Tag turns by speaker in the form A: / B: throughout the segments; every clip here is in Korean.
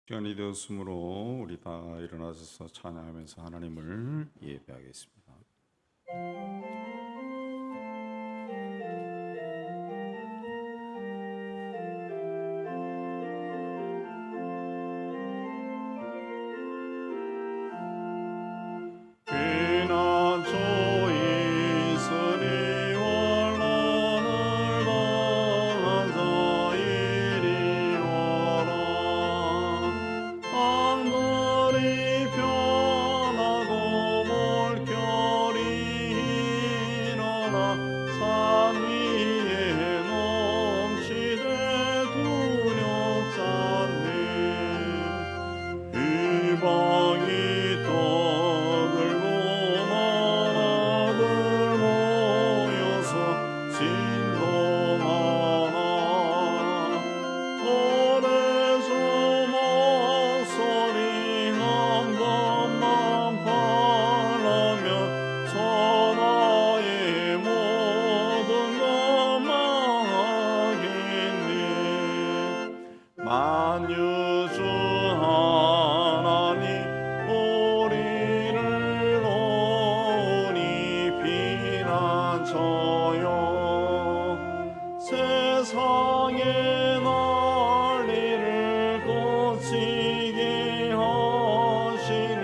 A: 시간이 되었으므로 우리 다 일어나셔서 찬양하면서 하나님을 예배하겠습니다. 만유주 하나님 우리를 온히 피난처요 세상의 난리를 고치게 하시니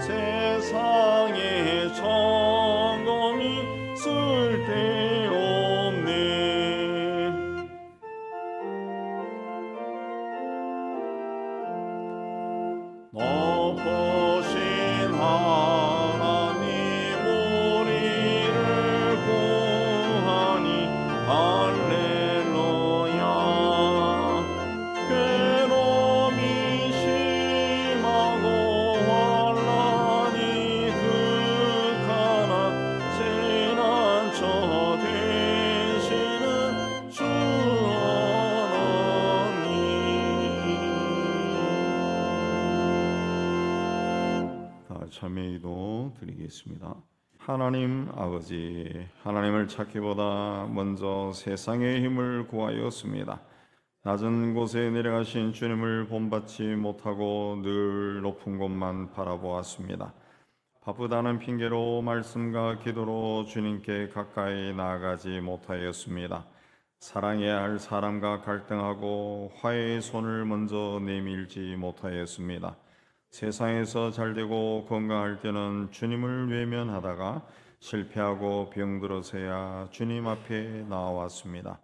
A: 세상의 점검이 쓸데없네. 높으신 하나님 우리를 구하니 할렐루야. 괴로움이 심하고 환난이 극하나 재난처 되시는 주 참회기도 드리겠습니다. 하나님 아버지, 하나님을 찾기보다 먼저 세상의 힘을 구하였습니다. 낮은 곳에 내려가신 주님을 본받지 못하고 늘 높은 곳만 바라보았습니다. 바쁘다는 핑계로 말씀과 기도로 주님께 가까이 나아가지 못하였습니다. 사랑해야 할 사람과 갈등하고 화해의 손을 먼저 내밀지 못하였습니다. 세상에서 잘되고 건강할 때는 주님을 외면하다가 실패하고 병들어서야 주님 앞에 나왔습니다.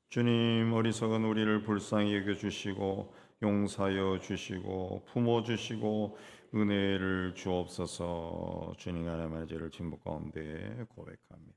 A: 주님, 어리석은 우리를 불쌍히 여겨주시고 용서하여 주시고 품어주시고 은혜를 주옵소서. 주님 하나님의 죄를 진복 가운데 고백합니다.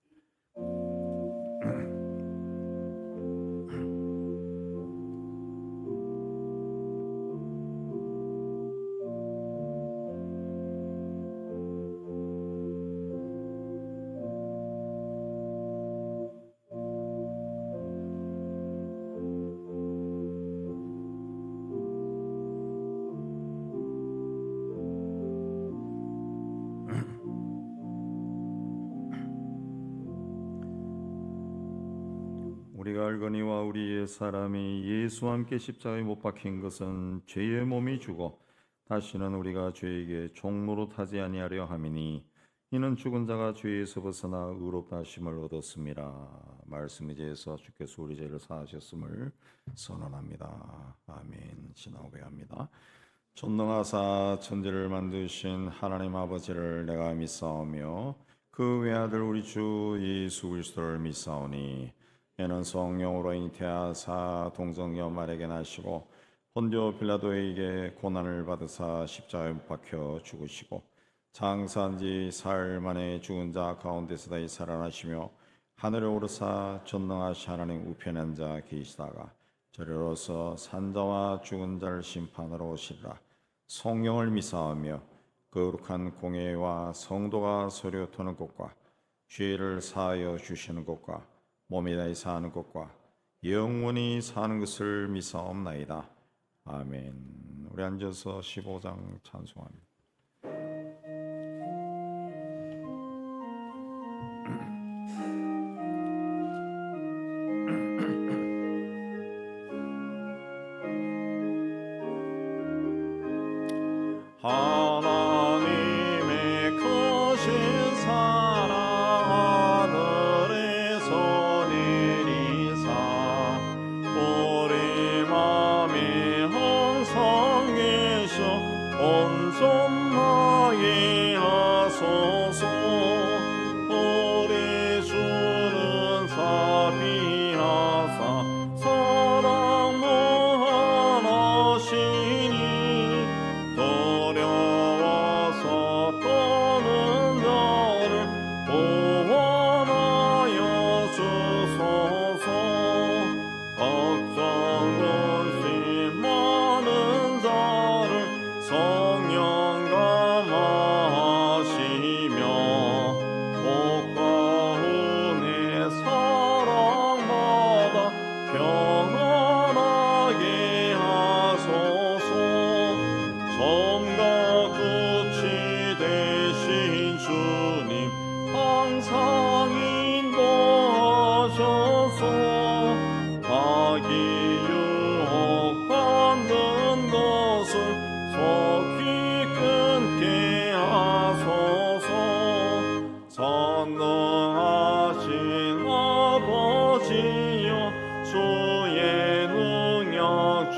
A: 우리가 알거니와 우리 옛사람이 예수와 함께 십자가에 못 박힌 것은 죄의 몸이 죽어 다시는 우리가 죄에게 종노릇하지 아니하려 함이니 이는 죽은 자가 죄에서 벗어나 의롭다 하심을 얻었습니다. 말씀에 대해서 주께서 우리 죄를 사하셨음을 선언합니다. 아멘. 신앙고백합니다. 전능하사 천지를 만드신 하나님 아버지를 내가 믿사오며 그 외아들 우리 주 예수 그리스도를 믿사오니 이는 성령으로 잉태하사 동정녀 마리아에게 나시고 본디오 빌라도에게 고난을 받으사 십자가에 못 박혀 죽으시고 장사한 지 사흘 만에 죽은 자 가운데서 다시 살아나시며 하늘에 오르사 전능하신 하나님 우편에 앉아 계시다가 저리로서 산자와 죽은 자를 심판하러 오시리라. 성령을 믿사오며 거룩한 공예와 성도가 서로 토는 곳과 죄를 사하여 주시는 곳과 몸이 다히 사는 것과 영원히 사는 것을 믿사옵나이다. 아멘. 우리 앉아서 15장 찬송합니다.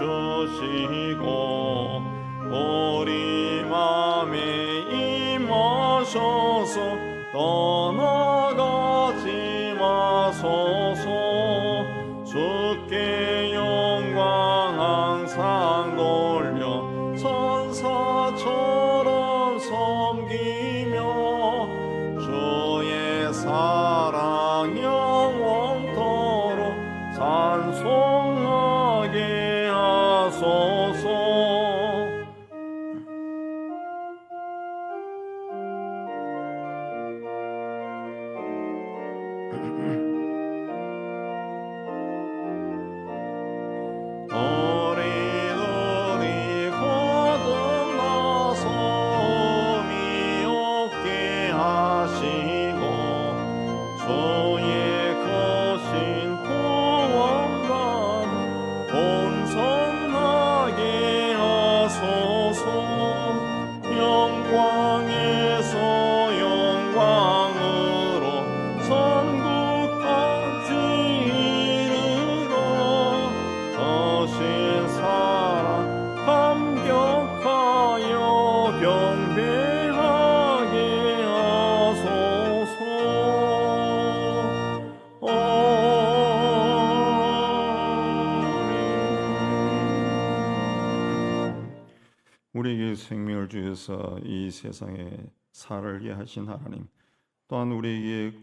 A: 주시고 우리 맘에 임하셔서 떠나가지 마소서. 주께 영광 항상 돌려 천사처럼 섬기며 주의 사랑 영원토록 찬송하게 하소서. 우리들이 거듭나서 의미 없게 하시고 주의 거신 구원받은 본성하게 하소서. 영광에서 영광으로 천국까지 이르러 거신 사랑 감격하여 경배하게 하소서. 우리에게 생명을 주셔서 이 세상에 살게 하신 하나님, 또한 우리에게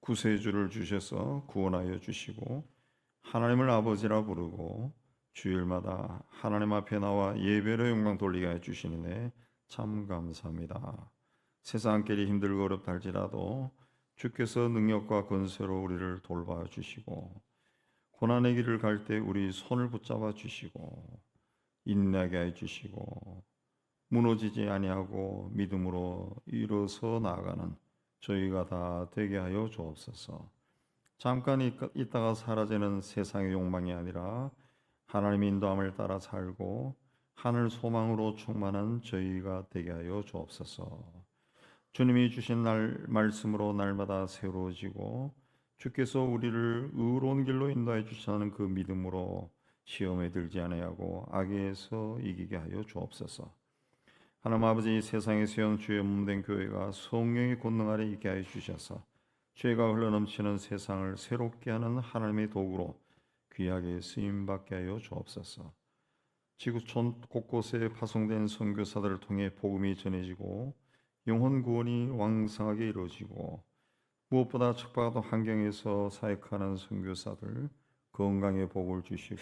A: 구세주를 주셔서 구원하여 주시고 하나님을 아버지라 부르고 주일마다 하나님 앞에 나와 예배로 영광 돌리게 해 주시니 참 감사합니다. 세상길이 힘들고 어렵다 할지라도 주께서 능력과 권세로 우리를 돌봐 주시고 고난의 길을 갈 때 우리 손을 붙잡아 주시고 인내하게 해 주시고 무너지지 아니하고 믿음으로 일어서 나아가는 저희가 다 되게 하여 주옵소서. 잠깐 있다가 사라지는 세상의 욕망이 아니라 하나님의 인도함을 따라 살고 하늘 소망으로 충만한 저희가 되게 하여 주옵소서. 주님이 주신 말씀으로 날마다 새로워지고 주께서 우리를 의로운 길로 인도해 주시는 그 믿음으로 시험에 들지 아니하고 악에서 이기게 하여 주옵소서. 하나님 아버지, 세상에 세운 주의 몸된 교회가 성령의 권능 아래 있게 하여 주셔서 죄가 흘러넘치는 세상을 새롭게 하는 하나님의 도구로 귀하게 쓰임받게 하여 주옵소서. 지구촌 곳곳에 파송된 선교사들을 통해 복음이 전해지고 영혼 구원이 왕성하게 이루어지고 무엇보다 척박한 환경에서 사역하는 선교사들 건강에 복을 주시고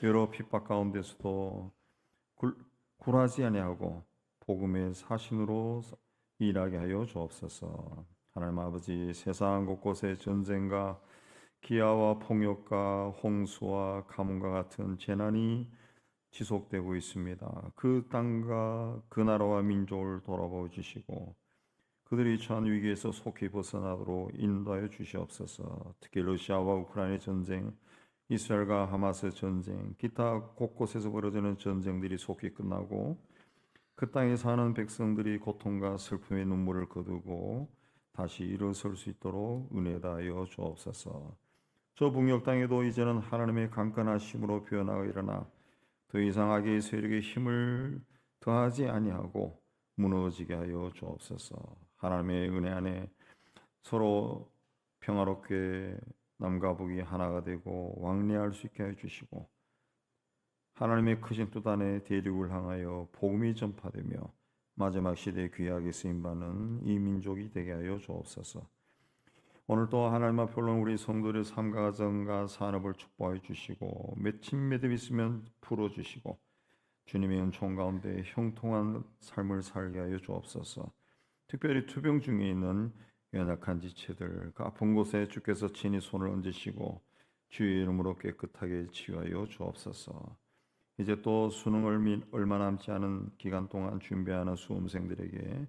A: 여러 핍박 가운데서도 굴하지 아니하고 복음의 사신으로 일하게 하여 주옵소서. 하나님 아버지, 세상 곳곳에 전쟁과 기아와 폭력과 홍수와 가뭄과 같은 재난이 지속되고 있습니다. 그 땅과 그 나라와 민족을 돌아보아 주시고 그들이 처한 위기에서 속히 벗어나도록 인도하여 주시옵소서. 특히 러시아와 우크라이나 전쟁, 이스라엘과 하마스 전쟁, 기타 곳곳에서 벌어지는 전쟁들이 속히 끝나고 그 땅에 사는 백성들이 고통과 슬픔의 눈물을 거두고 다시 일어설 수 있도록 은혜 다하여 주옵소서. 저 북녘 땅에도 이제는 하나님의 강건하심으로 변화가 일어나 더 이상 악의 세력의 힘을 더하지 아니하고 무너지게 하여 주옵소서. 하나님의 은혜 안에 서로 평화롭게 남과 북이 하나가 되고 왕래할 수 있게 해주시고 하나님의 크신 뜻 안에 대륙을 향하여 복음이 전파되며 마지막 시대에 귀하게 쓰임받는 이 민족이 되게 하여 주옵소서. 오늘 또 하나님 앞에 올라온 우리 성도들의 삶과 가정과 산업을 축복해 주시고 맺힌 매듭 있으면 풀어주시고 주님의 은총 가운데 형통한 삶을 살게 하여 주옵소서. 특별히 투병 중에 있는 연약한 지체들, 그 아픈 곳에 주께서 친히 손을 얹으시고 주의 이름으로 깨끗하게 치유하여 주옵소서. 이제 또 수능 얼마 남지 않은 기간 동안 준비하는 수험생들에게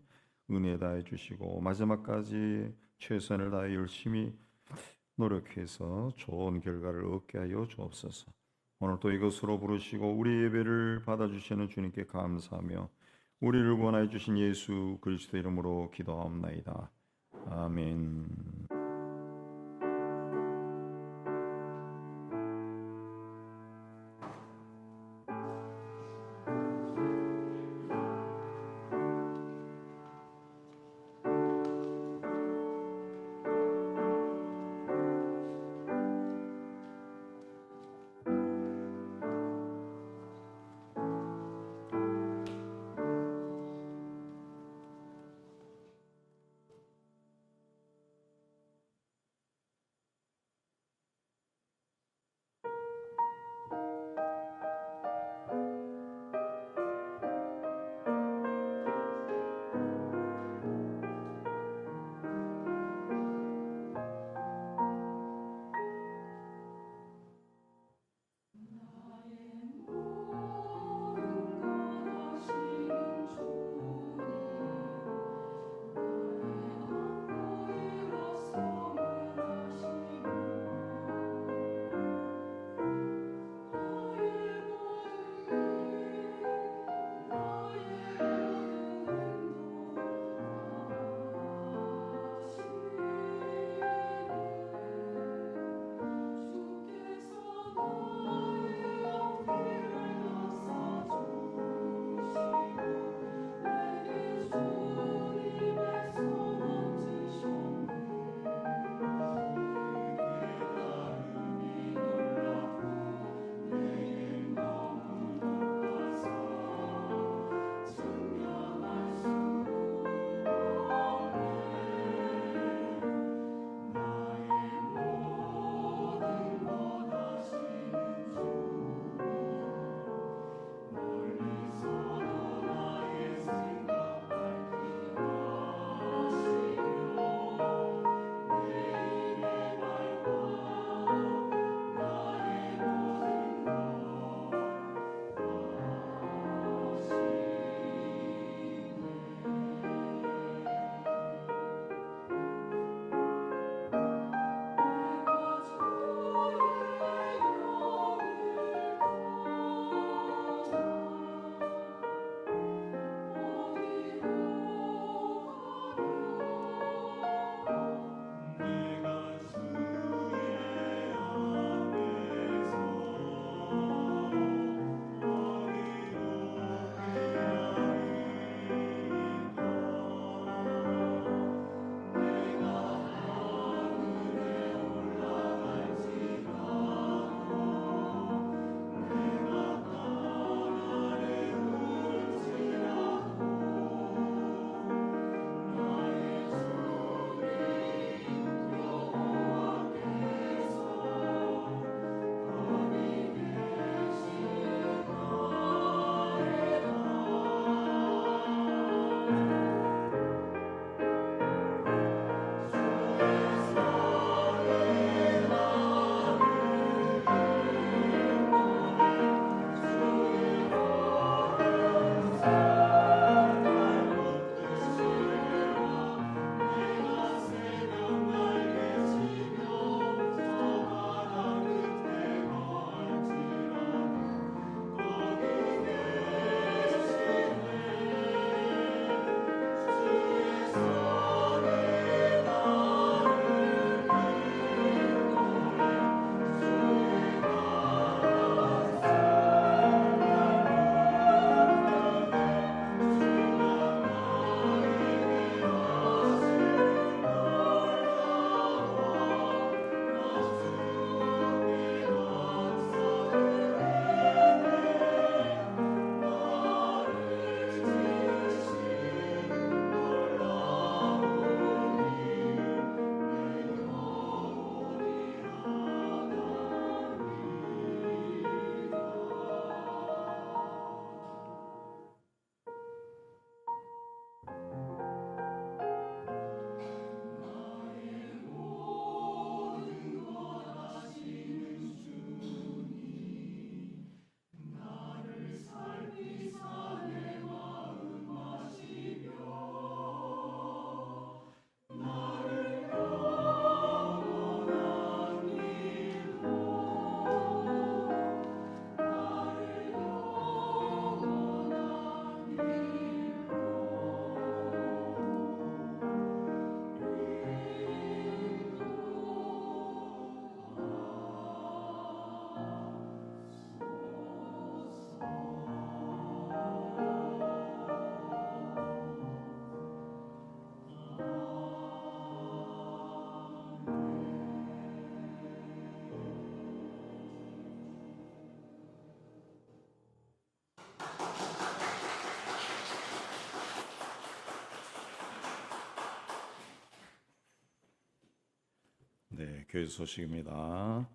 A: 은혜 다해 주시고 마지막까지 최선을 다해 열심히 노력해서 좋은 결과를 얻게 하여 주옵소서. 오늘 또 이것으로 부르시고 우리 예배를 받아주시는 주님께 감사하며 우리를 구원하여 주신 예수 그리스도 이름으로 기도하옵나이다. 아멘. 교회 소식입니다.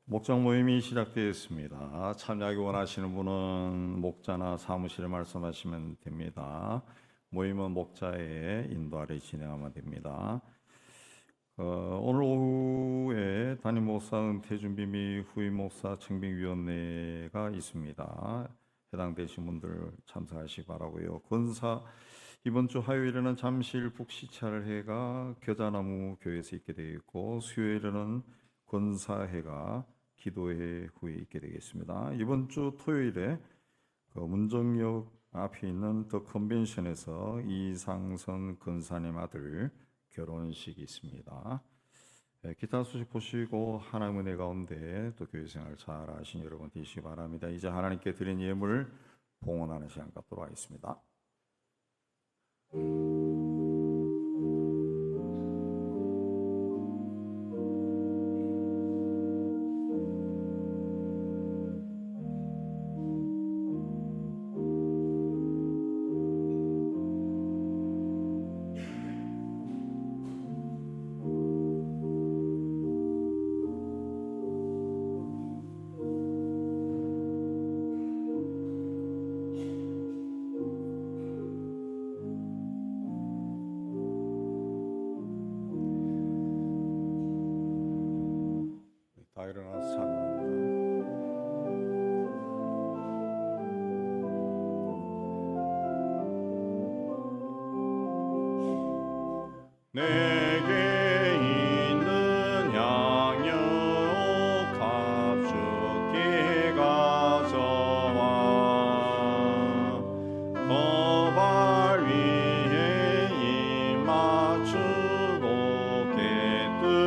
A: 목장 모임이 시작되었습니다. 참여하기 원하시는 분은 목자나 사무실에 말씀하시면 됩니다. 모임은 목자의 인도 아래 진행하면 됩니다. 오늘 오후에 담임 목사 은퇴 준비 및 후임 목사 청빙위원회가 있습니다. 해당되신 분들 참석하시기 바라고요. 권사 이번 주 화요일에는 잠실 북시찰회가 겨자나무 교회에서 있게 되어 있고, 수요일에는 권사회가 기도회 후에 있게 되겠습니다. 이번 주 토요일에 문정역 앞에 있는 더 컨벤션에서 이상선 권사님 아들 결혼식이 있습니다. 기타 소식 보시고 하나님의 은혜 가운데 또 교회 생활 잘 하신 여러분 되시기 바랍니다. 이제 하나님께 드린 예물 봉헌하는 시간 갖도록 하겠습니다. 다 일어나서 찬양합니다. 내게 있는 양육 값주기 가져와 거발 위에 입 맞추고 깨뜨립니다.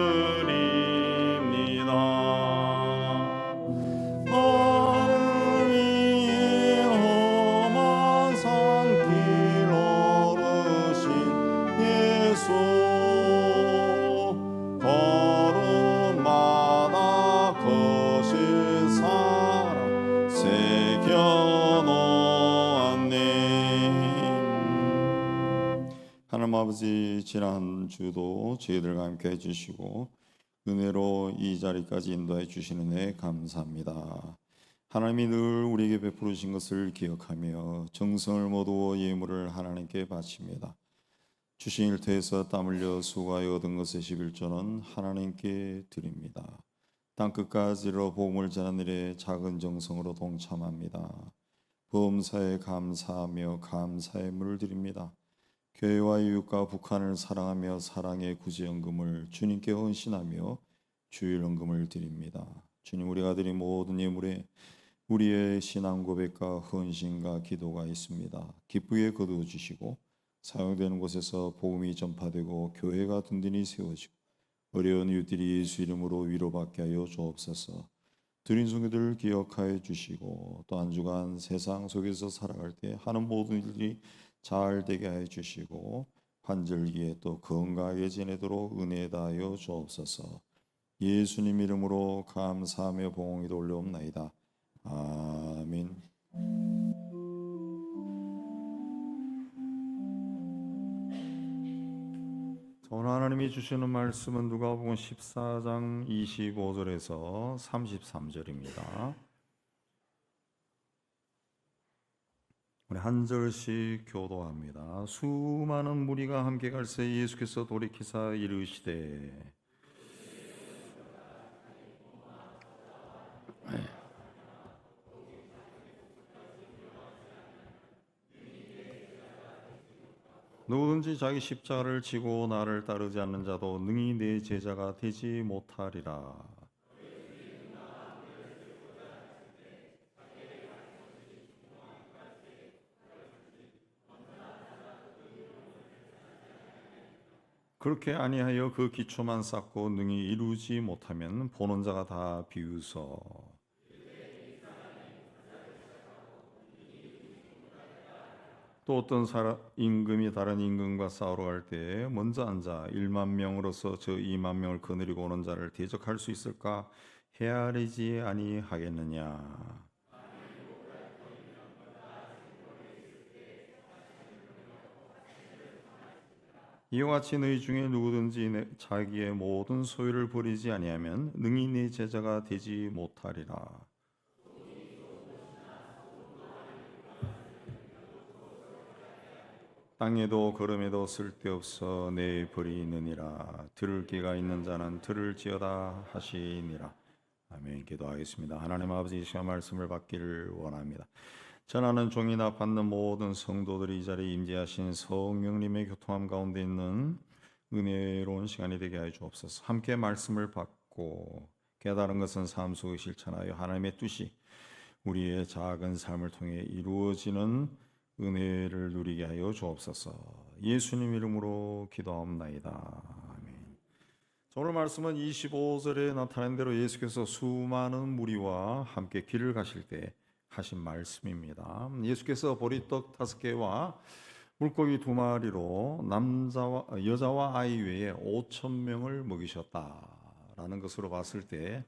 A: 나를 위해 험한 산길 오르신 예수, 걸음마다 거실 사랑 새겨놓았네. 하나님 아버지, 지난 주도 저희들과 함께 해주시고 은혜로 이 자리까지 인도해 주시는 은혜 감사합니다. 하나님이 늘 우리에게 베푸신 것을 기억하며 정성을 모두 예물을 하나님께 바칩니다. 주신 일터에서 땀 흘려 수고하여 얻은 것의 11조는 하나님께 드립니다. 땅끝까지로 복음을 전하는 일에 작은 정성으로 동참합니다. 범사에 감사하며 감사의 물을 드립니다. 교회와 이웃과 북한을 사랑하며 사랑의 구제연금을 주님께 헌신하며 주일연금을 드립니다. 주님, 우리가 드린 모든 예물에 우리의 신앙 고백과 헌신과 기도가 있습니다. 기쁘게 거두어주시고 사용되는 곳에서 복음이 전파되고 교회가 든든히 세워지고 어려운 이웃들이 예수 이름으로 위로받게 하여 주옵소서. 드린 성도들을 기억하여 주시고 또 한 주간 세상 속에서 살아갈 때 하는 모든 일들이 잘 되게 해 주시고 환절기에 또 건강하게 지내도록 은혜 다하여 주옵소서. 예수님 이름으로 감사하며 봉헌이 올려옵나이다. 아멘. 오늘 하나님이 주시는 말씀은 누가복음 14장 25절에서 33절입니다. 우리 한 절씩 교도합니다. 수많은 무리가 함께 갈새 예수께서 돌이키사 이르시되 누구든지 자기 십자가를 지고 나를 따르지 않는 자도 능히 내 제자가 되지 못하리라. 그렇게 아니하여 그 기초만 쌓고 능히 이루지 못하면 보는 자가 다 비웃어. 또 어떤 임금이 다른 임금과 싸우러 갈 때 먼저 앉아 1만 명으로서 저 2만 명을 거느리고 오는 자를 대적할 수 있을까 헤아리지 아니하겠느냐. 이와 같이 너희 중에 누구든지 자기의 모든 소유를 버리지 아니하면 능히 내 제자가 되지 못하리라. 땅에도 걸음에도 쓸데없어 내 버리느니라. 들을 귀가 있는 자는 들을지어다 하시니라. 아멘. 기도하겠습니다. 하나님 아버지, 이 시간 말씀을 받기를 원합니다. 전하는 종이나 받는 모든 성도들이 이 자리에 임재하신 성령님의 교통함 가운데 있는 은혜로운 시간이 되게 하여 주옵소서. 함께 말씀을 받고 깨달은 것은 삶 속에 실천하여 하나님의 뜻이 우리의 작은 삶을 통해 이루어지는 은혜를 누리게 하여 주옵소서. 예수님 이름으로 기도하옵나이다. 아멘. 오늘 말씀은 25절에 나타난 대로 예수께서 수많은 무리와 함께 길을 가실 때 하신 말씀입니다. 예수께서 보리떡 5개와 물고기 2마리로 여자와 아이 외에 5,000명을 먹이셨다라는 것으로 봤을 때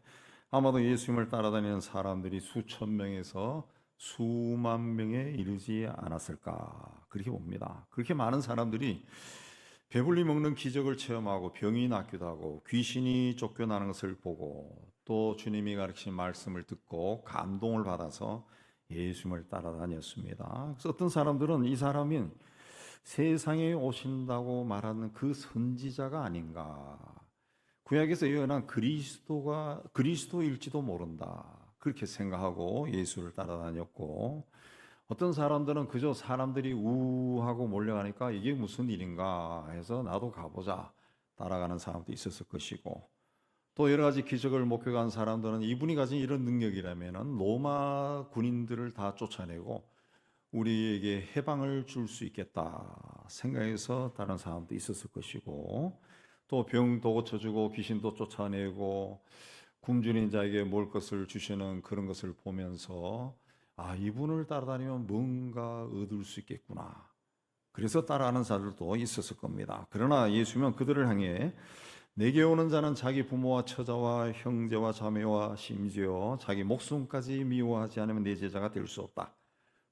A: 아마도 예수님을 따라다니는 사람들이 수천 명에서 수만 명에 이르지 않았을까 그렇게 봅니다. 그렇게 많은 사람들이 배불리 먹는 기적을 체험하고 병이 낫기도 하고 귀신이 쫓겨나는 것을 보고 또 주님이 가르치신 말씀을 듣고 감동을 받아서 예수님을 따라다녔습니다. 그래서 어떤 사람들은 이 사람이 세상에 오신다고 말하는 그 선지자가 아닌가, 구약에서 예언한 그리스도일지도 모른다 그렇게 생각하고 예수를 따라다녔고, 어떤 사람들은 그저 사람들이 우하고 몰려가니까 이게 무슨 일인가 해서 나도 가보자 따라가는 사람도 있었을 것이고, 또 여러 가지 기적을 목격한 사람들은 이분이 가진 이런 능력이라면 로마 군인들을 다 쫓아내고 우리에게 해방을 줄 수 있겠다 생각해서 다른 사람도 있었을 것이고, 또 병도 고쳐주고 귀신도 쫓아내고 굶주린 자에게 먹을 것을 주시는 그런 것을 보면서 이분을 따라다니면 뭔가 얻을 수 있겠구나, 그래서 따라하는 자들도 있었을 겁니다. 그러나 예수님은 그들을 향해 내게 오는 자는 자기 부모와 처자와 형제와 자매와 심지어 자기 목숨까지 미워하지 않으면 내 제자가 될 수 없다.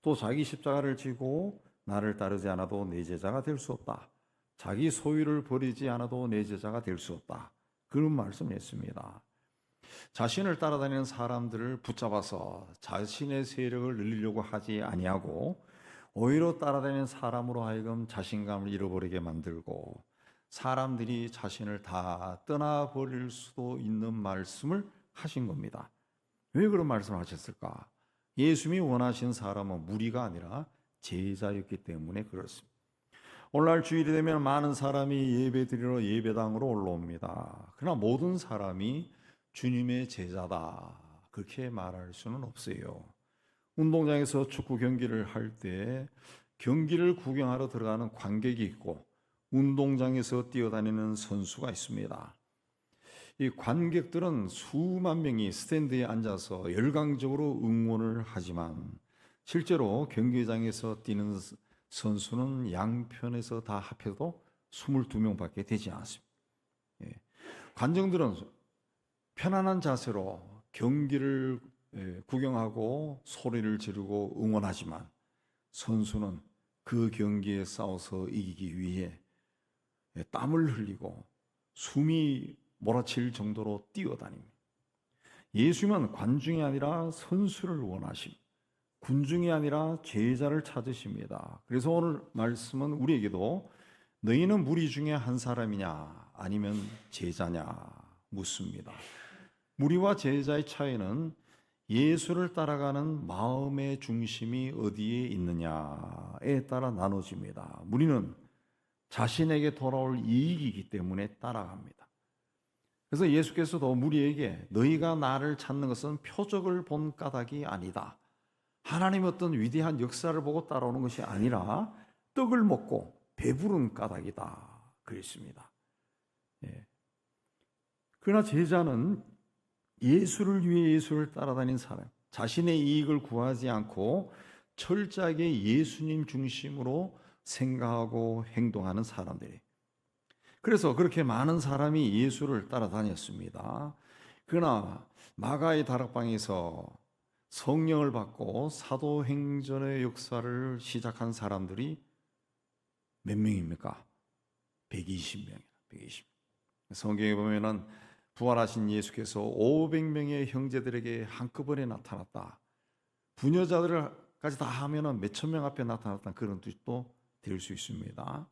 A: 또 자기 십자가를 지고 나를 따르지 않아도 내 제자가 될 수 없다. 자기 소유를 버리지 않아도 내 제자가 될 수 없다. 그런 말씀을 했습니다. 자신을 따라다니는 사람들을 붙잡아서 자신의 세력을 늘리려고 하지 아니하고 오히려 따라다니는 사람으로 하여금 자신감을 잃어버리게 만들고 사람들이 자신을 다 떠나버릴 수도 있는 말씀을 하신 겁니다. 왜 그런 말씀을 하셨을까? 예수님이 원하신 사람은 무리가 아니라 제자였기 때문에 그렇습니다. 오늘날 주일이 되면 많은 사람이 예배드리러 예배당으로 올라옵니다. 그러나 모든 사람이 주님의 제자다 그렇게 말할 수는 없어요. 운동장에서 축구 경기를 할 때 경기를 구경하러 들어가는 관객이 있고 운동장에서 뛰어다니는 선수가 있습니다. 이 관객들은 수만 명이 스탠드에 앉아서 열광적으로 응원을 하지만 실제로 경기장에서 뛰는 선수는 양편에서 다 합해도 22명밖에 되지 않습니다. 관중들은 편안한 자세로 경기를 구경하고 소리를 지르고 응원하지만 선수는 그 경기에 싸워서 이기기 위해 땀을 흘리고 숨이 몰아칠 정도로 뛰어다닙니다. 예수님은 관중이 아니라 선수를 원하십니다. 군중이 아니라 제자를 찾으십니다. 그래서 오늘 말씀은 우리에게도 너희는 무리 중에 한 사람이냐 아니면 제자냐 묻습니다. 무리와 제자의 차이는 예수를 따라가는 마음의 중심이 어디에 있느냐에 따라 나눠집니다. 무리는 자신에게 돌아올 이익이기 때문에 따라갑니다. 그래서 예수께서도 무리에게 너희가 나를 찾는 것은 표적을 본 까닭이 아니다. 하나님의 어떤 위대한 역사를 보고 따라오는 것이 아니라 떡을 먹고 배부른 까닭이다. 그랬습니다. 그러나 제자는 예수를 위해 예수를 따라다닌 사람, 자신의 이익을 구하지 않고 철저하게 예수님 중심으로 생각하고 행동하는 사람들이. 그래서 그렇게 많은 사람이 예수를 따라다녔습니다. 그러나 마가의 다락방에서 성령을 받고 사도행전의 역사를 시작한 사람들이 몇 명입니까? 120명이라. 120. 성경에 보면은 부활하신 예수께서 500명의 형제들에게 한꺼번에 나타났다. 부녀자들까지 다 하면은 몇천 명 앞에 나타났다는 그런 뜻도 될 수 있습니다.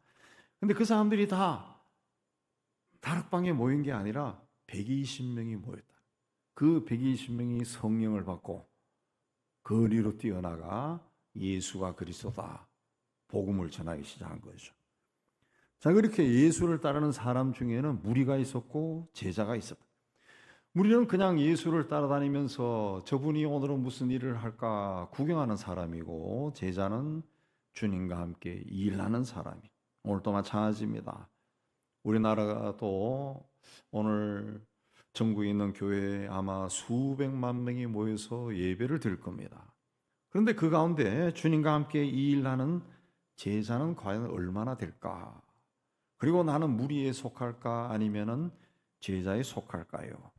A: 근데 그 사람들이 다 다락방에 모인 게 아니라 120명이 모였다. 그 120명이 성령을 받고 거리로 뛰어나가 예수가 그리스도다 복음을 전하기 시작한 거죠. 자, 그렇게 예수를 따르는 사람 중에는 무리가 있었고 제자가 있었다. 무리는 그냥 예수를 따라다니면서 저분이 오늘은 무슨 일을 할까 구경하는 사람이고, 제자는 주님과 함께 일하는 사람이. 오늘도 마찬가지입니다. 우리나라도 오늘 전국에 있는 교회에 아마 수백만 명이 모여서 예배를 드릴 겁니다. 그런데 그 가운데 주님과 함께 이 일하는 제자는 과연 얼마나 될까? 그리고 나는 무리에 속할까 아니면은 제자에 속할까요?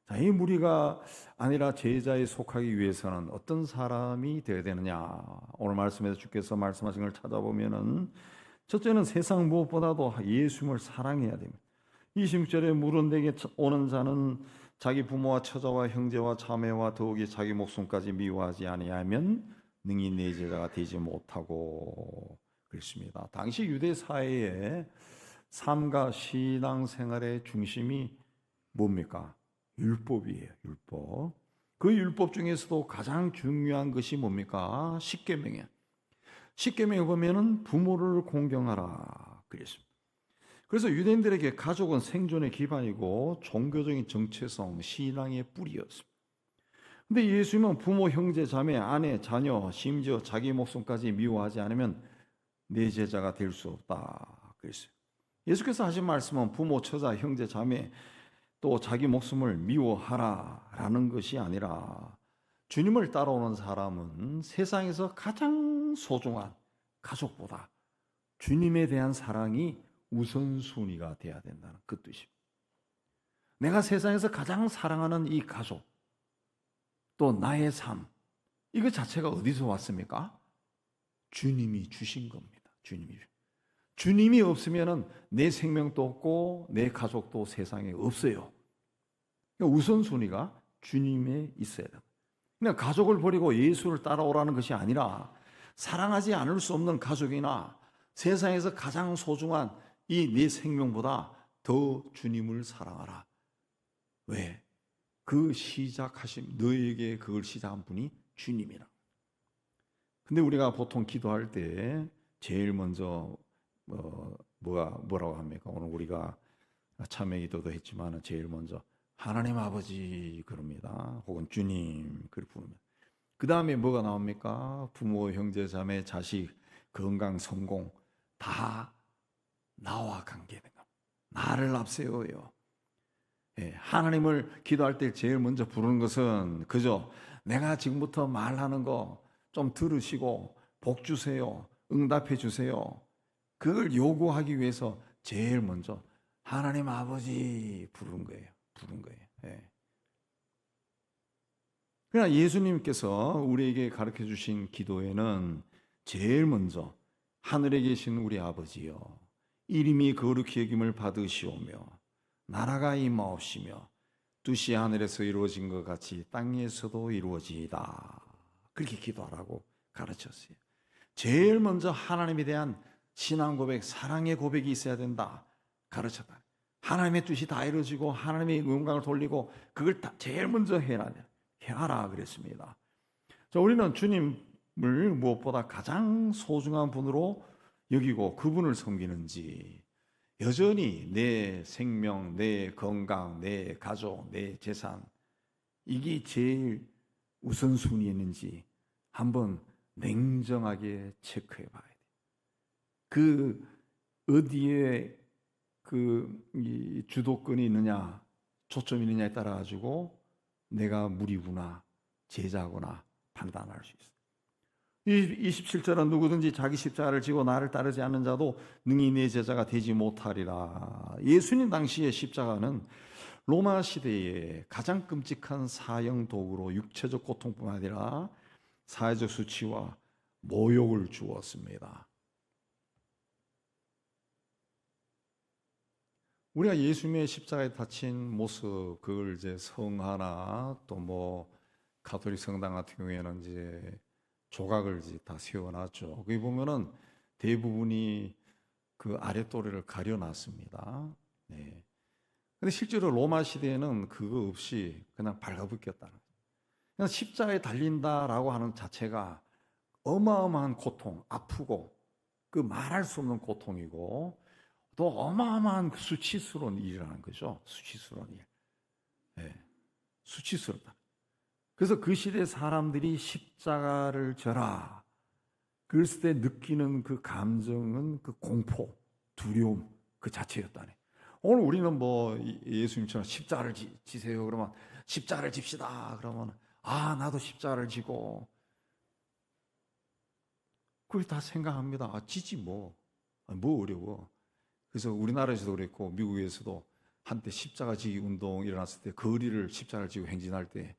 A: 자, 이 무리가 아니라 제자에 속하기 위해서는 어떤 사람이 되어야 되느냐? 오늘 말씀에서 주께서 말씀하신 걸 찾아보면은 첫째는 세상 무엇보다도 예수님을 사랑해야 됩니다. 26절에 물은 내게 오는 자는 자기 부모와 처자와 형제와 자매와 더욱이 자기 목숨까지 미워하지 아니하면 능히 내 제자가 되지 못하고 그랬습니다. 당시 유대 사회의 삶과 신앙생활의 중심이 뭡니까? 율법이에요. 율법. 그 율법 중에서도 가장 중요한 것이 뭡니까? 십계명이에요. 십계명에 보면은 부모를 공경하라 그랬습니다. 그래서 유대인들에게 가족은 생존의 기반이고 종교적인 정체성, 신앙의 뿌리였습니다. 근데 예수님은 부모, 형제, 자매, 아내, 자녀, 심지어 자기 목숨까지 미워하지 않으면 내 제자가 될 수 없다 그랬어요. 예수께서 하신 말씀은 부모, 처자, 형제, 자매 또 자기 목숨을 미워하라라는 것이 아니라, 주님을 따라오는 사람은 세상에서 가장 소중한 가족보다 주님에 대한 사랑이 우선순위가 돼야 된다는 그 뜻입니다. 내가 세상에서 가장 사랑하는 이 가족, 또 나의 삶, 이거 자체가 어디서 왔습니까? 주님이 주신 겁니다. 주님이 없으면 내 생명도 없고 내 가족도 세상에 없어요. 그러니까 우선순위가 주님에 있어야 됩니다. 그냥 가족을 버리고 예수를 따라오라는 것이 아니라, 사랑하지 않을 수 없는 가족이나 세상에서 가장 소중한 이 내 생명보다 더 주님을 사랑하라. 왜? 그 시작하신, 너에게 그걸 시작한 분이 주님이라. 근데 우리가 보통 기도할 때 제일 먼저 뭐라고 합니까? 오늘 우리가 참회 기도도 했지만 제일 먼저 하나님 아버지 그럽니다. 혹은 주님 그렇게 부릅니다. 그 다음에 뭐가 나옵니까? 부모, 형제, 자매, 자식, 건강, 성공 다 나와 관계된 겁니다. 나를 앞세워요. 하나님을 기도할 때 제일 먼저 부르는 것은 그저 내가 지금부터 말하는 거 좀 들으시고 복 주세요, 응답해 주세요, 그걸 요구하기 위해서 제일 먼저 하나님 아버지 부른 거예요. 그러나 예수님께서 우리에게 가르쳐 주신 기도에는 제일 먼저 하늘에 계신 우리 아버지여, 이름이 거룩히 여김을 받으시오며 나라가 임하옵시며 뜻이 하늘에서 이루어진 것 같이 땅에서도 이루어지이다, 그렇게 기도하라고 가르쳤어요. 제일 먼저 하나님에 대한 신앙 고백, 사랑의 고백이 있어야 된다 가르쳤다. 하나님의 뜻이 다 이루어지고 하나님의 영광을 돌리고 그걸 다 제일 먼저 해라 그랬습니다. 자, 우리는 주님을 무엇보다 가장 소중한 분으로 여기고 그분을 섬기는지, 여전히 내 생명, 내 건강, 내 가족, 내 재산, 이게 제일 우선순위에 있는지 한번 냉정하게 체크해 봐야 돼. 그 어디에 이 주도권이 있느냐, 초점이 있느냐에 따라 가지고 내가 무리구나, 제자구나 판단할 수 있어. 27절은 누구든지 자기 십자가를 지고 나를 따르지 않는 자도 능히 내 제자가 되지 못하리라. 예수님 당시의 십자가는 로마 시대의 가장 끔찍한 사형 도구로 육체적 고통뿐만 아니라 사회적 수치와 모욕을 주었습니다. 우리가 예수님의 십자가에 다친 모습, 그걸 이제 성하나 또 뭐 가톨릭 성당 같은 경우에는 이제 조각을 이제 다 세워놨죠. 거기 보면은 대부분이 그 아랫도리를 가려놨습니다. 네. 근데 실제로 로마 시대에는 그거 없이 그냥 발가벗겼다는 거예요. 그냥 십자가에 달린다라고 하는 자체가 어마어마한 고통, 아프고 그 말할 수 없는 고통이고 또 어마어마한 수치스러운 일이라는 거죠. 수치스러운 일. 네. 수치스럽다. 그래서 그 시대 사람들이 십자가를 져라. 그랬을 때 느끼는 그 감정은 그 공포, 두려움 그 자체였다네. 오늘 우리는 뭐 예수님처럼 십자가를 지세요. 그러면 십자가를 집시다. 그러면 나도 십자가를 지고 그걸 다 생각합니다. 지지 뭐 어려워. 그래서 우리나라에서도 그랬고 미국에서도 한때 십자가 지기 운동 일어났을 때 거리를 십자가를 지고 행진할 때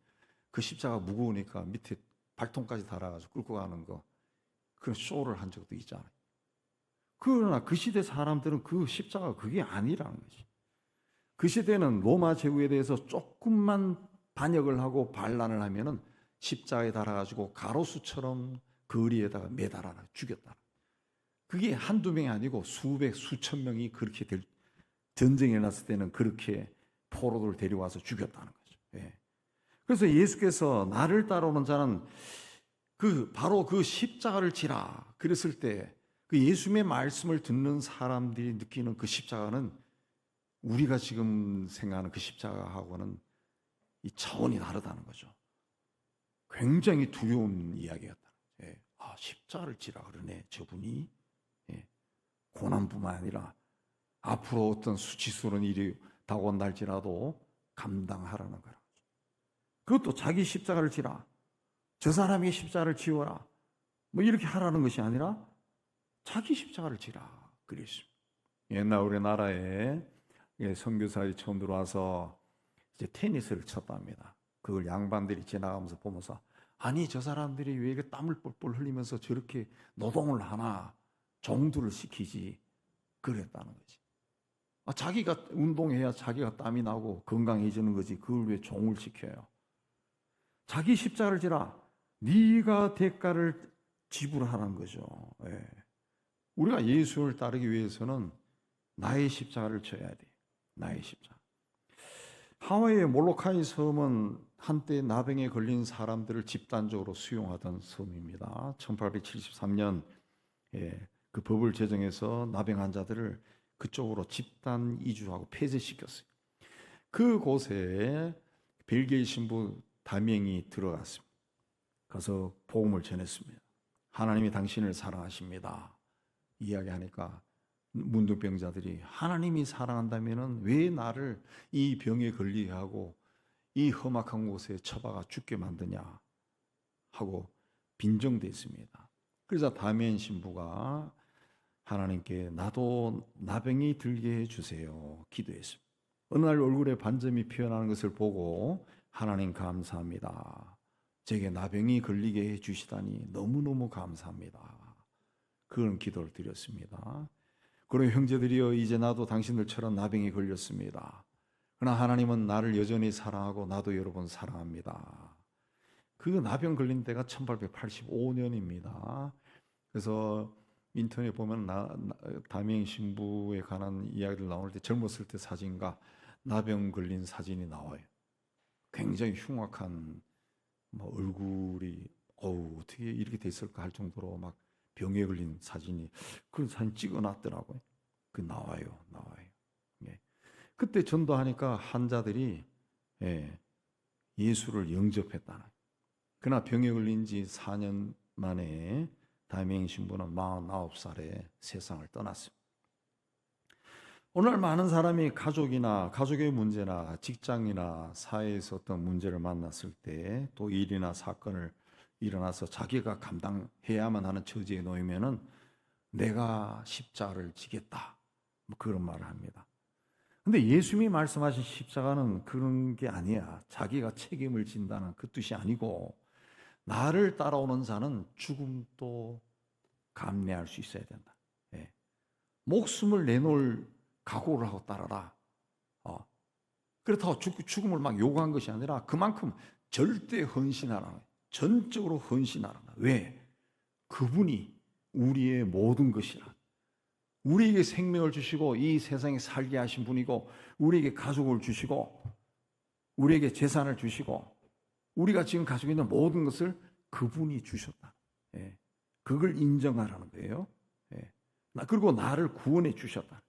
A: 그 십자가 무거우니까 밑에 발통까지 달아가지고 끌고 가는 거 그런 쇼를 한 적도 있잖아요. 그러나 그 시대 사람들은 그 십자가 그게 아니라는 거지. 그 시대는 로마 제국에 대해서 조금만 반역을 하고 반란을 하면은 십자가에 달아가지고 가로수처럼 거리에다가 매달아 죽였다. 그게 한두 명이 아니고 수백 수천 명이 그렇게 전쟁이 일어났을 때는 그렇게 포로들 데려와서 죽였다는 거죠. 예. 그래서 예수께서 나를 따라오는 자는 바로 그 십자가를 지라 그랬을 때 그 예수님의 말씀을 듣는 사람들이 느끼는 그 십자가는 우리가 지금 생각하는 그 십자가하고는 이 차원이 다르다는 거죠. 굉장히 두려운 이야기였다. 예. 십자가를 지라 그러네 저분이. 예. 고난뿐만 아니라 앞으로 어떤 수치스러운 일이 다가온달지라도 감당하라는 거라. 그것도 자기 십자가를 지라. 저 사람이 십자가를 지워라. 뭐 이렇게 하라는 것이 아니라 자기 십자가를 지라. 그랬습니다. 옛날 우리나라에 선교사들이 처음 들어와서 이제 테니스를 쳤답니다. 그걸 양반들이 지나가면서 보면서 아니 저 사람들이 왜 이렇게 땀을 뻘뻘 흘리면서 저렇게 노동을 하나 정두를 시키지 그랬다는 거지. 자기가 운동해야 자기가 땀이 나고 건강해지는 거지 그걸 왜 종을 시켜요. 자기 십자가를 지라. 네가 대가를 지불하라는 거죠. 예. 우리가 예수를 따르기 위해서는 나의 십자가를 져야 돼. 나의 십자가. 하와이의 몰로카이 섬은 한때 나병에 걸린 사람들을 집단적으로 수용하던 섬입니다. 1873년 그 법을 제정해서 나병 환자들을 그쪽으로 집단 이주하고 폐쇄시켰어요. 그곳에 벨기에 신부 다명이 들어갔습니다. 가서 복음을 전했습니다. 하나님이 당신을 사랑하십니다. 이야기하니까 문둥병자들이 하나님이 사랑한다면 왜 나를 이 병에 걸리게 하고 이 험악한 곳에 처박아 죽게 만드냐 하고 빈정댔습니다. 그래서 다멘 신부가 하나님께 나도 나병이 들게 해주세요 기도했습니다. 어느 날 얼굴에 반점이 피어나는 것을 보고 하나님 감사합니다. 제게 나병이 걸리게 해주시다니 너무너무 감사합니다. 그런 기도를 드렸습니다. 그리고 형제들이여 이제 나도 당신들처럼 나병이 걸렸습니다. 그러나 하나님은 나를 여전히 사랑하고 나도 여러분 사랑합니다. 그 나병 걸린 때가 1885년입니다. 그래서 인터넷 보면 다명 신부에 관한 이야기를 나올 때 젊었을 때 사진과 나병 걸린 사진이 나와요. 굉장히 흉악한 얼굴이 어떻게 이렇게 됐을까 할 정도로 막 병에 걸린 사진이 그런 사진 찍어놨더라고요. 그 나와요. 예. 그때 전도하니까 환자들이 예수를 영접했다는. 그러나 병에 걸린 지 4년 만에 다명 신부는 49살에 세상을 떠났습니다. 오늘 많은 사람이 가족의 문제나 직장이나 사회에서 어떤 문제를 만났을 때 또 일이나 사건을 일어나서 자기가 감당해야만 하는 처지에 놓이면은 내가 십자가를 지겠다. 그런 말을 합니다. 근데 예수님이 말씀하신 십자가는 그런 게 아니야. 자기가 책임을 진다는 그 뜻이 아니고 나를 따라오는 자는 죽음도 감내할 수 있어야 된다. 목숨을 내놓을 각오를 하고 따라라.
B: 그렇다고 죽음을 막 요구한 것이 아니라 그만큼 절대 헌신하라는 거예요. 전적으로 헌신하라는 거예요. 왜? 그분이 우리의 모든 것이라. 우리에게 생명을 주시고 이 세상에 살게 하신 분이고, 우리에게 가족을 주시고, 우리에게 재산을 주시고, 우리가 지금 가지고 있는 모든 것을 그분이 주셨다. 예. 그걸 인정하라는 거예요. 예. 그리고 나를 구원해 주셨다.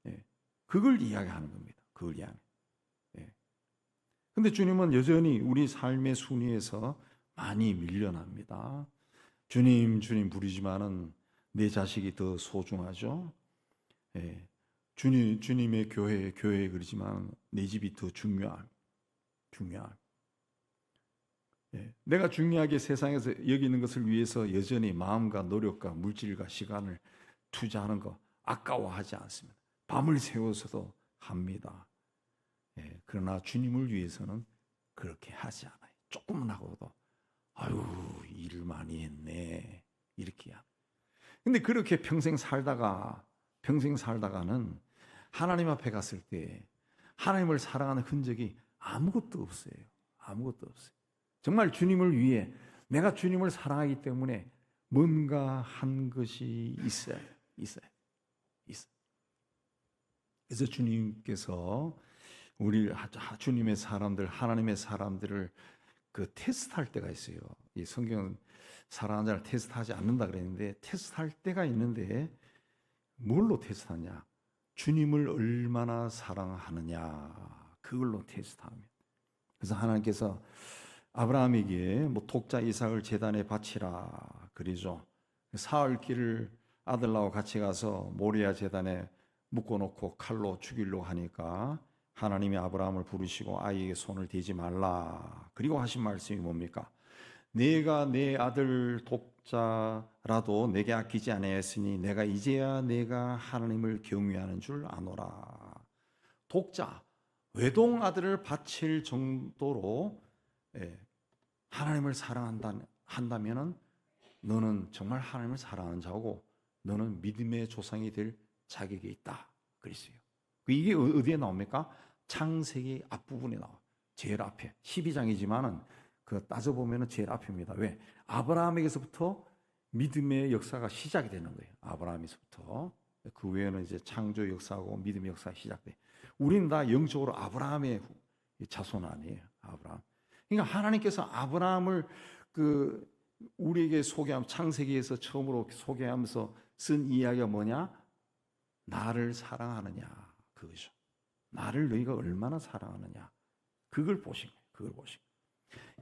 B: 예. 그걸 이야기하는 겁니다. 그걸 이야기. 예. 근데 주님은 여전히 우리 삶의 순위에서 많이 밀려납니다. 주님, 주님 부르지만은 내 자식이 더 소중하죠. 예. 주님의 교회 그러지만 내 집이 더 중요함. 예. 내가 중요하게 세상에서 여기는 것을 위해서 여전히 마음과 노력과 물질과 시간을 투자하는 거 아까워하지 않습니다. 밤을 새워서도 합니다. 예. 그러나 주님을 위해서는 그렇게 하지 않아요. 조금만 하고도 아유, 일을 많이 했네, 이렇게 합니다. 근데 그렇게 평생 살다가는 하나님 앞에 갔을 때 하나님을 사랑하는 흔적이 아무것도 없어요. 아무것도 없어요. 정말 주님을 위해 내가 주님을 사랑하기 때문에 뭔가 한 것이 있어요. 그래서 주님께서 주님의 사람들, 하나님의 사람들을 그 테스트할 때가 있어요. 이 성경은 사랑하는 자를 테스트하지 않는다 그랬는데, 테스트할 때가 있는데 뭘로 테스트하냐? 주님을 얼마나 사랑하느냐, 그걸로 테스트합니다. 그래서 하나님께서 아브라함에게 독자 이삭을 제단에 바치라 그러죠. 사흘 길을 아들하고 같이 가서 모리아 제단에 묶어놓고 칼로 죽이려고 하니까 하나님이 아브라함을 부르시고 아이에게 손을 대지 말라. 그리고 하신 말씀이 뭡니까? 내가 내 아들 독자라도 내게 아끼지 아니하였으니 내가 이제야 내가 하나님을 경외하는 줄 아노라. 독자, 외동 아들을 바칠 정도로 하나님을 사랑한다면은 너는 정말 하나님을 사랑하는 자고 너는 믿음의 조상이 될 자격이 있다 그랬어요. 이게 어디에 나옵니까? 창세기 앞부분에 나와. 제일 앞에 12장이지만은 그 따져보면 제일 앞입니다. 왜? 아브라함에게서부터 믿음의 역사가 시작이 되는 거예요. 아브라함에서부터. 그 외에는 이제 창조 역사하고 믿음의 역사가 시작돼. 우리는 다 영적으로 아브라함의 자손 아니에요. 아브라함. 그러니까 하나님께서 아브라함을 우리에게 소개하면 창세기에서 처음으로 소개하면서 쓴 이야기가 뭐냐? 나를 사랑하느냐, 그거죠. 나를 너희가 얼마나 사랑하느냐, 그걸 보신 거예요.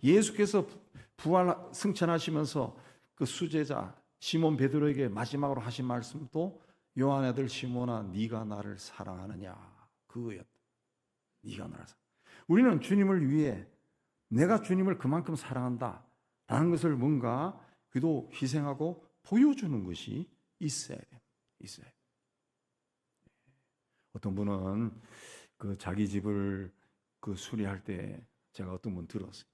B: 예수께서 부활 승천하시면서 그 수제자 시몬 베드로에게 마지막으로 하신 말씀도 요한의 아들 시몬아, 네가 나를 사랑하느냐, 그거였다. 네가 나를 사랑. 우리는 주님을 위해 내가 주님을 그만큼 사랑한다라는 것을 뭔가 그도 희생하고 보여주는 것이 있어야 돼요. 어떤 분은 그 자기 집을 수리할 때 제가 어떤 분 들었어요.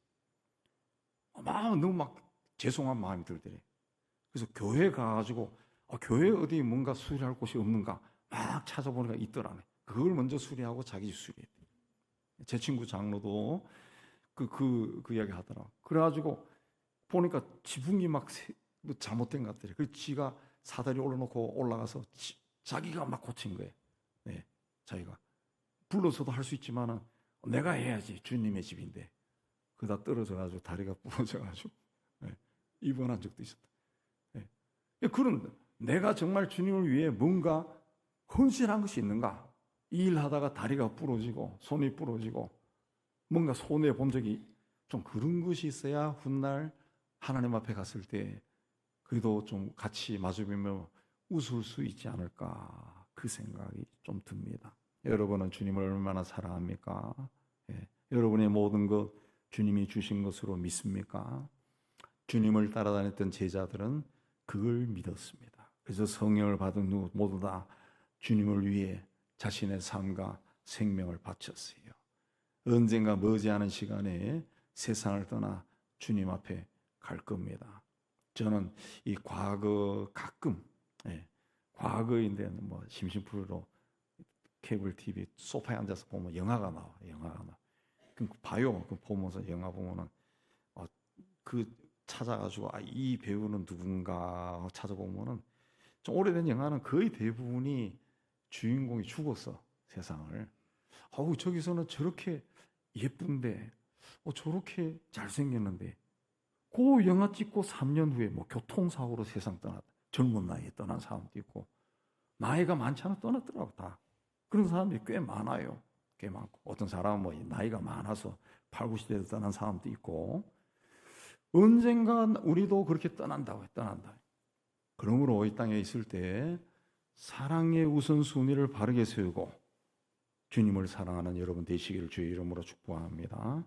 B: 너무 막 죄송한 마음이 들더래. 그래서 교회 가가지고 교회 어디 뭔가 수리할 곳이 없는가 막 찾아보니까 있더라네. 그걸 먼저 수리하고 자기 집 수리했대. 제 친구 장로도 그 이야기 하더라. 그래가지고 보니까 지붕이 막 잘못된 것 같더래. 그래서 지가 사다리 올려놓고 올라가서 자기가 막 고친 거예요. 네, 자기가 불러서도 할 수 있지만은 내가 해야지, 주님의 집인데. 그러다 떨어져가지고 다리가 부러져가지고 입원한 적도 있었다. 그런 내가 정말 주님을 위해 뭔가 헌신한 것이 있는가? 이 일하다가 다리가 부러지고 손이 부러지고 뭔가 손해 본 적이 좀 그런 것이 있어야 훗날 하나님 앞에 갔을 때 그래도 좀 같이 마주보며 웃을 수 있지 않을까, 그 생각이 좀 듭니다. 여러분은 주님을 얼마나 사랑합니까? 여러분의 모든 것 주님이 주신 것으로 믿습니까? 주님을 따라다녔던 제자들은 그걸 믿었습니다. 그래서 성령을 받은 후 모두 다 주님을 위해 자신의 삶과 생명을 바쳤어요. 언젠가 머지않은 시간에 세상을 떠나 주님 앞에 갈 겁니다. 저는 이 과거 가끔 과거인데 심심풀이로 케이블 TV 소파에 앉아서 보면 영화가 나와. 그럼 봐요. 그 보면서 영화 보면은 그 찾아가지고 이 배우는 누군가 찾아보면은 좀 오래된 영화는 거의 대부분이 주인공이 죽었어, 세상을. 저기서는 저렇게 예쁜데, 저렇게 잘생겼는데, 그 영화 찍고 3년 후에 뭐 교통사고로 세상 떠났다. 젊은 나이에 떠난 사람도 있고, 나이가 많지 않아 떠났더라고, 다. 그런 사람들이 꽤 많아요. 꽤 많고. 어떤 사람은 뭐 나이가 많아서 8, 90대에 떠난 사람도 있고, 언젠가 우리도 그렇게 떠난다고 해, 떠난다. 그러므로 이 땅에 있을 때 사랑의 우선순위를 바르게 세우고 주님을 사랑하는 여러분 되시기를 주의 이름으로 축복합니다.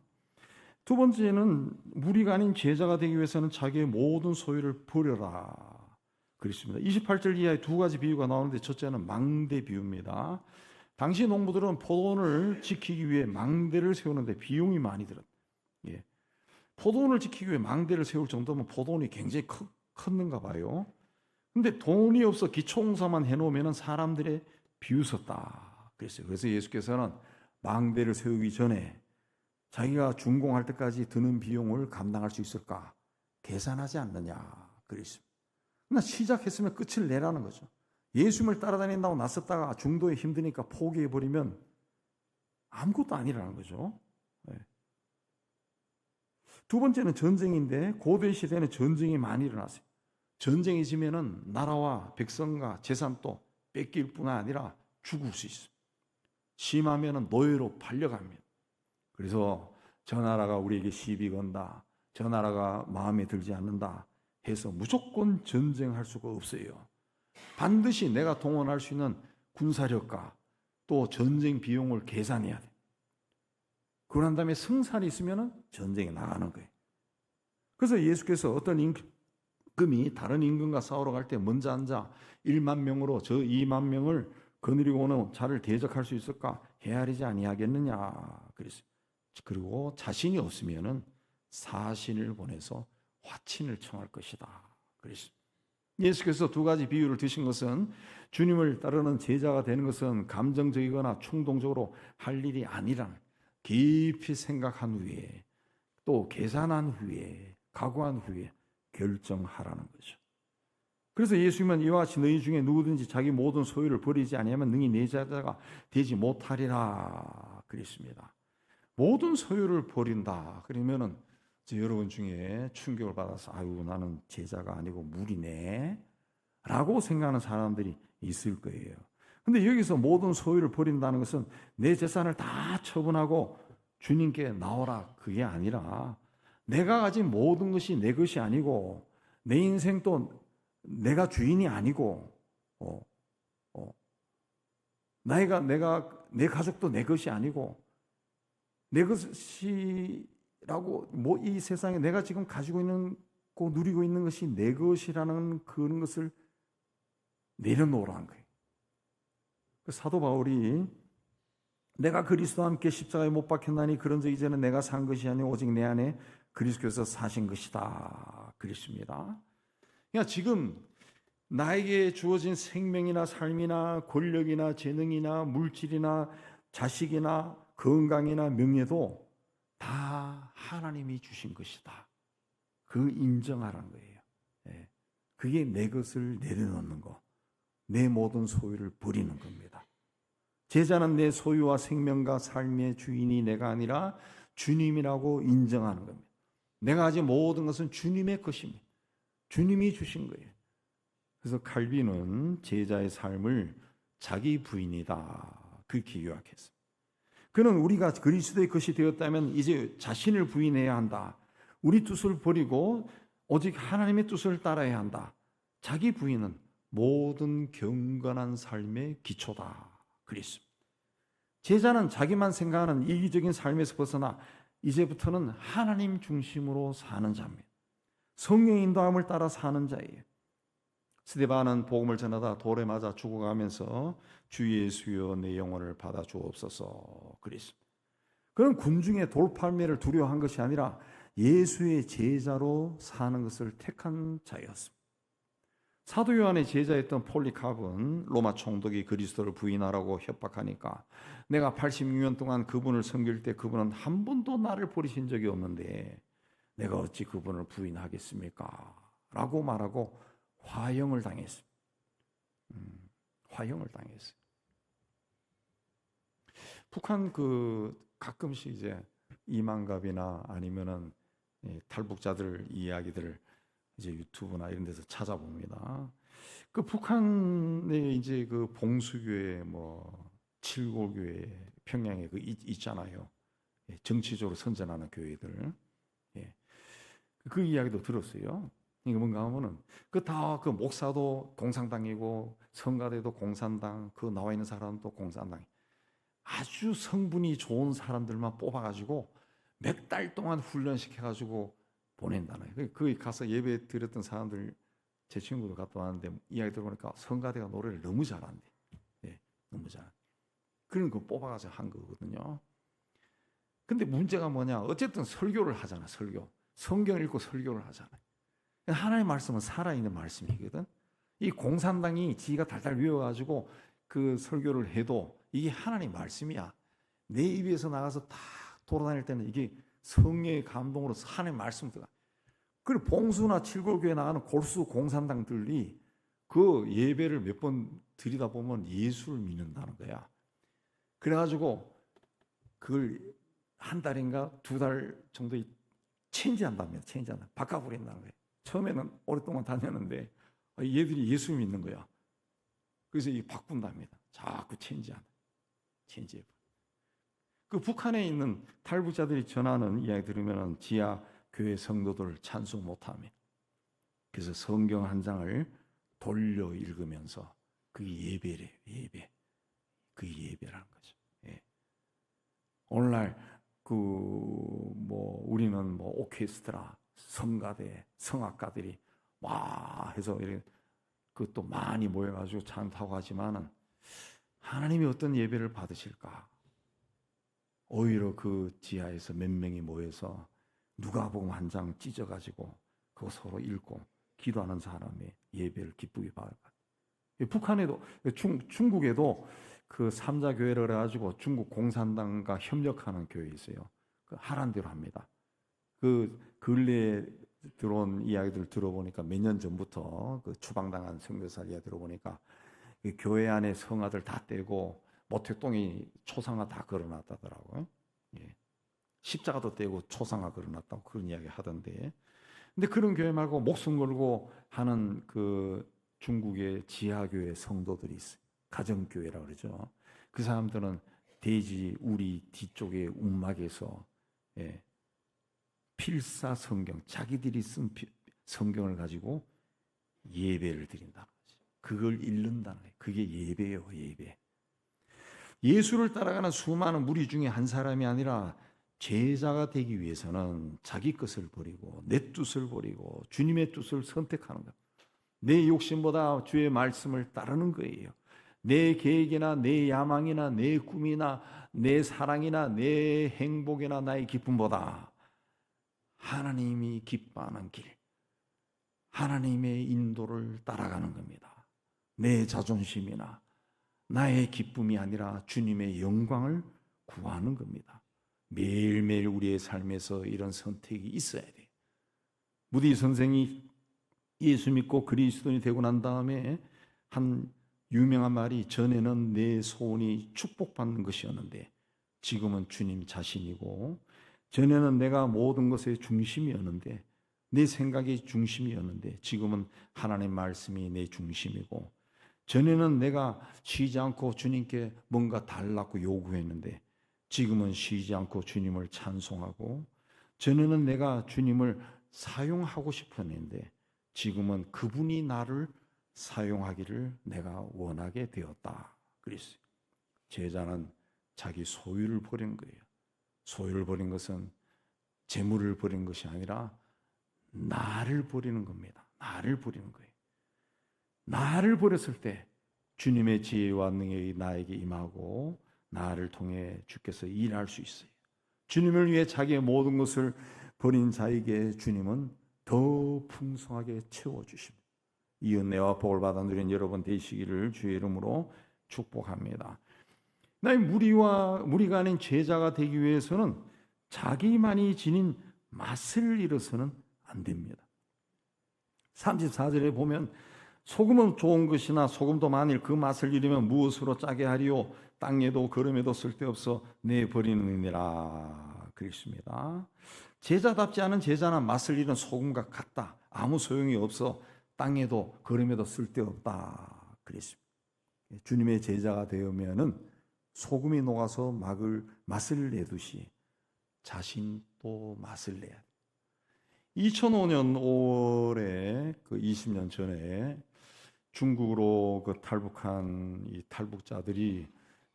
B: 두 번째는 무리가 아닌 제자가 되기 위해서는 자기의 모든 소유를 버려라 그랬습니다. 28절 이하에 두 가지 비유가 나오는데 첫째는 망대 비유입니다. 당시 농부들은 포도원을 지키기 위해 망대를 세우는데 비용이 많이 들었다. 포도원을 지키기 위해 망대를 세울 정도면 포도원이 굉장히 컸는가 봐요. 근데 돈이 없어 기초공사만 해놓으면 사람들의 비웃었다 그랬어요. 그래서 예수께서는 망대를 세우기 전에 자기가 준공할 때까지 드는 비용을 감당할 수 있을까 계산하지 않느냐 그랬습니다. 그러나 시작했으면 끝을 내라는 거죠. 예수님을 따라다닌다고 나섰다가 중도에 힘드니까 포기해버리면 아무것도 아니라는 거죠. 두 번째는 전쟁인데 고대 시대에는 전쟁이 많이 일어났어요. 전쟁이 지면은 나라와 백성과 재산도 뺏길 뿐 아니라 죽을 수 있어요. 심하면은 노예로 팔려갑니다. 그래서 저 나라가 우리에게 시비 건다, 저 나라가 마음에 들지 않는다 해서 무조건 전쟁할 수가 없어요. 반드시 내가 동원할 수 있는 군사력과 또 전쟁 비용을 계산해야 돼. 그런 다음에 승산이 있으면 전쟁에 나가는 거예요. 그래서 예수께서 어떤 임금이 다른 임금과 싸우러 갈 때 먼저 앉아 1만 명으로 저 2만 명을 거느리고 오는 자를 대적할 수 있을까 헤아리지 아니하겠느냐 그랬어요. 그리고 자신이 없으면은 사신을 보내서 화친을 청할 것이다 그랬어요. 예수께서 두 가지 비유를 드신 것은 주님을 따르는 제자가 되는 것은 감정적이거나 충동적으로 할 일이 아니라는 깊이 생각한 후에 또 계산한 후에 각오한 후에 결정하라는 거죠. 그래서 예수님은 이와 같이 너희 중에 누구든지 자기 모든 소유를 버리지 아니하면 능히 내 제자가 되지 못하리라 그랬습니다. 모든 소유를 버린다 그러면은 여러분 중에 충격을 받아서 아유 나는 제자가 아니고 무리네 라고 생각하는 사람들이 있을 거예요. 근데 여기서 모든 소유를 버린다는 것은 내 재산을 다 처분하고 주님께 나오라 그게 아니라 내가 가진 모든 것이 내 것이 아니고 내 인생도 내가 주인이 아니고 내 가족도 내 것이 아니고 내 것이라고 뭐 이 세상에 내가 지금 가지고 있는 거 누리고 있는 것이 내 것이라는 그런 것을 내려놓으라는 거예요. 사도 바울이 내가 그리스도와 함께 십자가에 못 박혔나니 그런즉 이제는 내가 산 것이 아니오 오직 내 안에 그리스도께서 사신 것이다 그랬습니다. 그러니까 지금 나에게 주어진 생명이나 삶이나 권력이나 재능이나 물질이나 자식이나 건강이나 명예도 다 하나님이 주신 것이다. 그 인정하라는 거예요. 그게 내 것을 내려놓는 거, 내 모든 소유를 버리는 겁니다. 제자는 내 소유와 생명과 삶의 주인이 내가 아니라 주님이라고 인정하는 겁니다. 내가 가진 모든 것은 주님의 것입니다. 주님이 주신 거예요. 그래서 칼빈은 제자의 삶을 자기 부인이다 그렇게 요약했습니다. 그는 우리가 그리스도의 것이 되었다면 이제 자신을 부인해야 한다. 우리 뜻을 버리고 오직 하나님의 뜻을 따라야 한다. 자기 부인은 모든 경건한 삶의 기초다 그랬습니다. 제자는 자기만 생각하는 이기적인 삶에서 벗어나 이제부터는 하나님 중심으로 사는 자입니다. 성령의 인도함을 따라 사는 자예요. 스데반은 복음을 전하다 돌에 맞아 죽어가면서 주 예수여 내 영혼을 받아 주옵소서 그랬습니다. 그는 군중의 돌팔매를 두려워한 것이 아니라 예수의 제자로 사는 것을 택한 자였습니다. 사도 요한의 제자였던 폴리카브는 로마 총독이 그리스도를 부인하라고 협박하니까 내가 86년 동안 그분을 섬길 때 그분은 한 번도 나를 버리신 적이 없는데 내가 어찌 그분을 부인하겠습니까? 라고 말하고 화형을 당했습니다. 화형을 당했어요. 북한 가끔씩 이제 이만갑이나 아니면은 탈북자들 이야기들을 이제 유튜브나 이런 데서 찾아봅니다. 그 북한의 이제 그 봉수교회 뭐 칠골교회 평양에 있잖아요. 정치적으로 선전하는 교회들. 그 이야기도 들었어요. 이게 뭔가 하면은 그 목사도 공산당이고 성가대도 공산당, 그 나와 있는 사람도 공산당. 아주 성분이 좋은 사람들만 뽑아가지고 몇 달 동안 훈련시켜가지고 보낸다는. 거기 가서 예배 드렸던 사람들, 제 친구도 갔다 왔는데 이야기 들어보니까 성가대가 노래를 너무 잘한대. 너무 잘. 그런 거 뽑아가지고 한 거거든요. 근데 문제가 뭐냐? 어쨌든 설교를 하잖아. 설교. 성경 읽고 설교를 하잖아요. 하나님의 말씀은 살아있는 말씀이거든. 이 공산당이 지가 달달 외워가지고 그 설교를 해도 이게 하나님 말씀이야. 내 입에서 나가서 다 돌아다닐 때는 이게 성령의 감동으로 하나님 말씀 들어가. 그리고 봉수나 칠골교회 나가는 골수 공산당들이 그 예배를 몇 번 드리다 보면 예수를 믿는다는 거야. 그래가지고 그걸 한 달인가 두 달 정도 체인지한답니다. 체인지한다. 바꿔버린다는 거예요. 처음에는 오랫동안 다녔는데 얘들이 예수 믿는 거야. 그래서 이 바꾼답니다. 자꾸 체인지한다. 체인지해. 그 북한에 있는 탈북자들이 전하는 이야기 들으면 지하 교회 성도들 찬송 못하면 그래서 성경 한 장을 돌려 읽으면서 그게 예배래요. 예배. 그게 예배라는 거죠. 오늘날 우리는 오케스트라, 성가대, 성악가들이 와 해서 이렇게 그것도 많이 모여가지고 찬타고 하지만은 하나님이 어떤 예배를 받으실까? 오히려 그 지하에서 몇 명이 모여서 누가복음 한 장 찢어가지고 그거 서로 읽고 기도하는 사람의 예배를 기쁘게 받을 것 같아요. 북한에도 중국에도 그 삼자교회를 해가지고 중국 공산당과 협력하는 교회 있어요. 그 하란 대로 합니다. 그 근래에 들어온 이야기들 들어보니까 몇 년 전부터 그 추방당한 선교사 이야기 들어보니까 그 교회 안에 성아들 다 떼고 모택동이 초상화 다 걸어놨다더라고요. 십자가도 떼고 초상화 걸어놨다고 그런 이야기 하던데. 근데 그런 교회 말고 목숨 걸고 하는 그 중국의 지하교회 성도들이 있어요. 가정교회라고 그러죠. 그 사람들은 대지 우리 뒤쪽에 움막에서 필사 성경, 자기들이 쓴 성경을 가지고 예배를 드린다는 거죠. 그걸 읽는다는 거예요. 그게 예배예요, 예배. 예수를 따라가는 수많은 무리 중에 한 사람이 아니라 제자가 되기 위해서는 자기 것을 버리고 내 뜻을 버리고 주님의 뜻을 선택하는 것. 내 욕심보다 주의 말씀을 따르는 거예요. 내 계획이나 내 야망이나 내 꿈이나 내 사랑이나 내 행복이나 나의 기쁨보다 하나님이 기뻐하는 길, 하나님의 인도를 따라가는 겁니다. 내 자존심이나 나의 기쁨이 아니라 주님의 영광을 구하는 겁니다. 매일매일 우리의 삶에서 이런 선택이 있어야 돼요. 무디 선생이 예수 믿고 그리스도인이 되고 난 다음에 한 유명한 말이 전에는 내 소원이 축복받는 것이었는데 지금은 주님 자신이고 전에는 내가 모든 것의 중심이었는데 내 생각이 중심이었는데 지금은 하나님의 말씀이 내 중심이고 전에는 내가 쉬지 않고 주님께 뭔가 달라고 요구했는데 지금은 쉬지 않고 주님을 찬송하고 전에는 내가 주님을 사용하고 싶었는데 지금은 그분이 나를 사용하기를 내가 원하게 되었다. 그랬어요. 제자는 자기 소유를 버린 거예요. 소유를 버린 것은 재물을 버린 것이 아니라 나를 버리는 겁니다. 나를 버리는 거예요. 나를 버렸을 때 주님의 지혜와 능력이 나에게 임하고 나를 통해 주께서 일할 수 있어요. 주님을 위해 자기의 모든 것을 버린 자에게 주님은 더 풍성하게 채워주십니다. 이 은혜와 복을 받아 누린 여러분 되시기를 주의 이름으로 축복합니다. 무리가 아닌 제자가 되기 위해서는 자기만이 지닌 맛을 잃어서는 안 됩니다. 34절에 보면 소금은 좋은 것이나 소금도 만일 그 맛을 잃으면 무엇으로 짜게 하리요 땅에도 거름에도 쓸데없어 내버리느니라 그랬습니다. 제자답지 않은 제자는 맛을 잃은 소금과 같다. 아무 소용이 없어 땅에도 거름에도 쓸데없다 그랬습니다. 주님의 제자가 되면은 소금이 녹아서 맛을 내듯이 자신도 맛을 내야 돼. 2005년 5월에 그 20년 전에 중국으로 그 탈북한 이 탈북자들이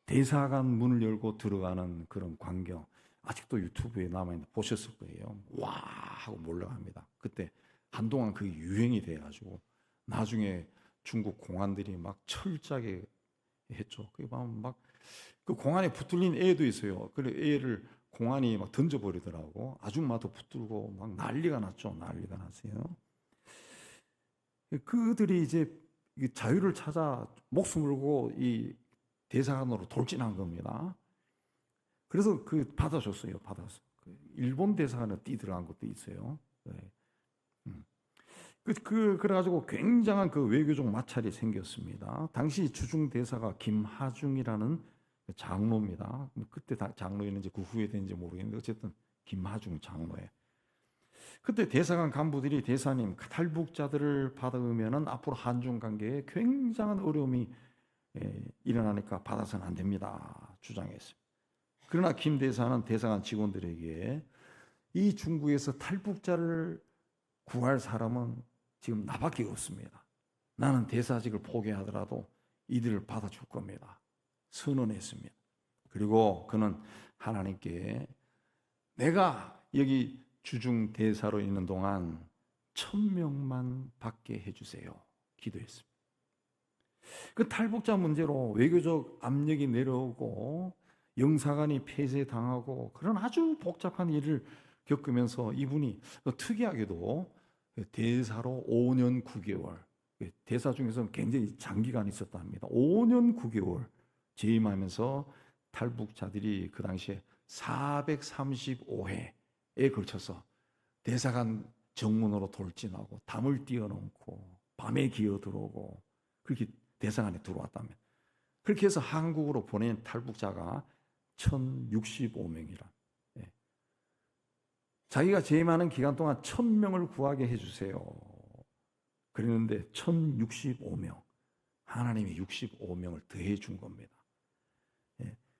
B: 대사관 문을 열고 들어가는 그런 광경 아직도 유튜브에 남아있는 보셨을 거예요. 와 하고 몰려갑니다. 그때 한동안 그게 유행이 돼가지고 나중에 중국 공안들이 막 철저하게 했죠. 그게 막 그 공안에 붙들린 애도 있어요. 그래 애를 공안이 막 던져버리더라고. 아줌마도 붙들고 막 난리가 났죠. 난리가 났어요. 그들이 이제 자유를 찾아 목숨 걸고 이 대사관으로 돌진한 겁니다. 그래서 그 받아줬어요. 받았어. 일본 대사관에 뛰들어간 것도 있어요. 네. 그래가지고 굉장한 그 외교적 마찰이 생겼습니다. 당시 주중 대사가 김하중이라는 장로입니다. 그때 장로였는지 그 후에 된지 모르겠는데 어쨌든 김하중 장로예요. 그때 대사관 간부들이 대사님 탈북자들을 받아오면은 앞으로 한중 관계에 굉장한 어려움이 일어나니까 받아서는 안 됩니다. 주장했어요. 그러나 김 대사는 대사관 직원들에게 이 중국에서 탈북자를 구할 사람은 지금 나밖에 없습니다. 나는 대사직을 포기하더라도 이들을 받아줄 겁니다. 선언했습니다. 그리고 그는 하나님께 내가 여기 주중 대사로 있는 동안 1000명만 받게 해주세요. 기도했습니다. 그 탈북자 문제로 외교적 압력이 내려오고 영사관이 폐쇄당하고 그런 아주 복잡한 일을 겪으면서 이분이 특이하게도 대사로 5년 9개월 대사 중에서는 굉장히 장기간 있었다 합니다. 5년 9개월 재임하면서 탈북자들이 그 당시에 435회에 걸쳐서 대사관 정문으로 돌진하고 담을 뛰어넘고 밤에 기어들어오고 그렇게 대사관에 들어왔다면 그렇게 해서 한국으로 보낸 탈북자가 1065명이라. 자기가 재임하는 기간 동안 1000명을 구하게 해주세요. 그랬는데 1065명 하나님이 65명을 더해 준 겁니다.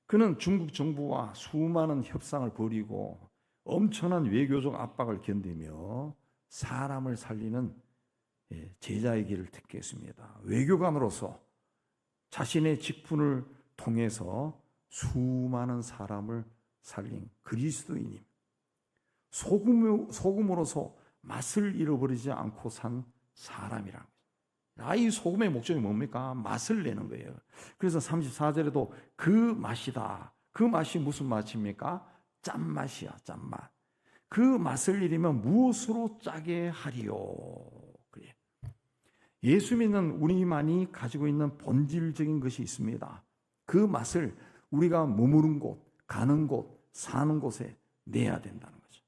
B: 그는 중국 정부와 수많은 협상을 벌이고 엄청난 외교적 압박을 견디며 사람을 살리는 제자의 길을 택했습니다. 외교관으로서 자신의 직분을 통해서 수많은 사람을 살린 그리스도인임. 소금으로서 맛을 잃어버리지 않고 산 사람이라는 거죠. 이 소금의 목적이 뭡니까? 맛을 내는 거예요. 그래서 34절에도 그 맛이다. 그 맛이 무슨 맛입니까? 짠맛이야, 짠맛. 그 맛을 잃으면 무엇으로 짜게 하리요? 그래. 예수 믿는 우리만이 가지고 있는 본질적인 것이 있습니다. 그 맛을 우리가 머무른 곳, 가는 곳, 사는 곳에 내야 된다는 거죠.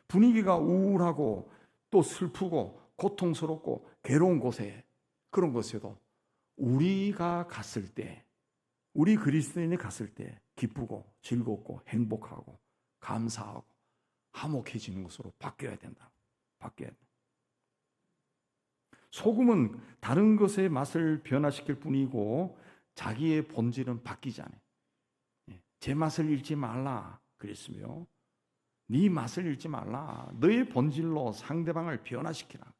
B: 분위기가 우울하고 또 슬프고 고통스럽고 괴로운 곳에 그런 곳에도 우리가 갔을 때 우리 그리스도인이 갔을 때 기쁘고 즐겁고 행복하고 감사하고 화목해지는 것으로 바뀌어야 된다. 바뀌어야 된다. 소금은 다른 것의 맛을 변화시킬 뿐이고 자기의 본질은 바뀌지 않아요. 제 맛을 잃지 말라 그랬으며 네 맛을 잃지 말라. 너의 본질로 상대방을 변화시키라.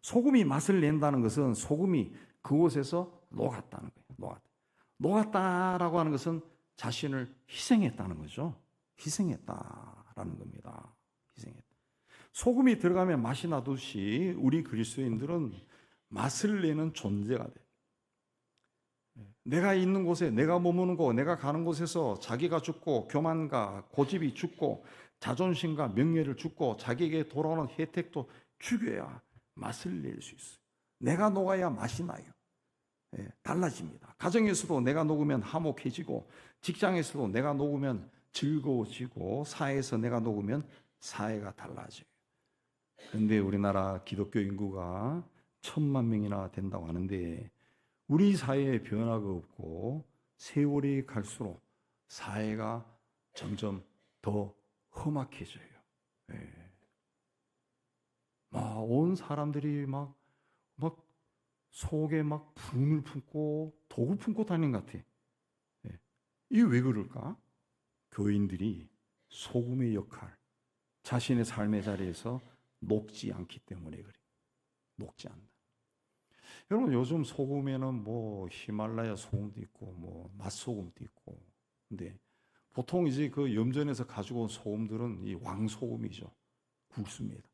B: 소금이 맛을 낸다는 것은 소금이 그곳에서 녹았다는 거예요. 녹았다라고 하는 것은 자신을 희생했다는 거죠. 희생했다라는 겁니다. 희생했다. 소금이 들어가면 맛이 나듯이 우리 그리스도인들은 맛을 내는 존재가 돼요. 내가 있는 곳에, 내가 머무는 곳, 내가 가는 곳에서 자기가 죽고 교만과 고집이 죽고 자존심과 명예를 죽고 자기에게 돌아오는 혜택도 죽여야 맛을 낼 수 있어요. 내가 녹아야 맛이 나요. 달라집니다. 가정에서도 내가 녹으면 화목해지고, 직장에서도 내가 녹으면 즐거워지고, 사회에서 내가 녹으면 사회가 달라져요. 그런데 우리나라 기독교 인구가 1,000만 명이나 된다고 하는데 우리 사회에 변화가 없고 세월이 갈수록 사회가 점점 더 험악해져요. 온 사람들이 막 속에 막 분을 품고 독을 품고 다니는 것 같아. 이게 왜 그럴까? 교인들이 소금의 역할, 자신의 삶의 자리에서 녹지 않기 때문에 그래요. 녹지 않는다. 여러분, 요즘 소금에는 뭐 히말라야 소금도 있고 뭐 맛소금도 있고, 근데 보통 이제 그 염전에서 가지고 온 소금들은 이 왕소금이죠. 굵습니다.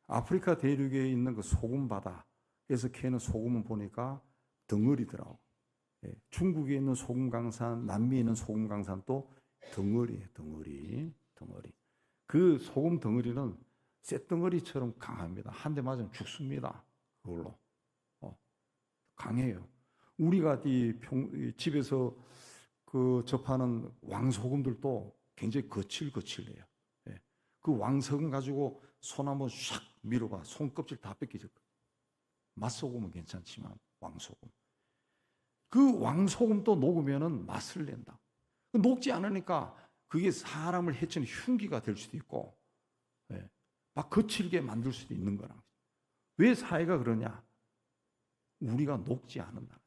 B: 아프리카 대륙에 있는 그 소금 바다에서 캐는 소금은 보니까 덩어리더라고. 중국에 있는 소금 강산, 남미에 있는 소금 강산도 덩어리예요. 덩어리. 그 소금 덩어리는 쇳덩어리처럼 강합니다. 한 대 맞으면 죽습니다. 그걸로. 강해요. 우리가 이 집에서 그 접하는 왕소금들도 굉장히 거칠거칠해요. 그 왕소금 가지고 손 한번 샥 밀어봐. 손껍질 다 뺏기질 거예요. 맛소금은 괜찮지만 왕소금. 그 왕소금도 녹으면은 맛을 낸다. 녹지 않으니까 그게 사람을 해치는 흉기가 될 수도 있고, 막 거칠게 만들 수도 있는 거라. 왜 사회가 그러냐? 우리가 녹지 않는다.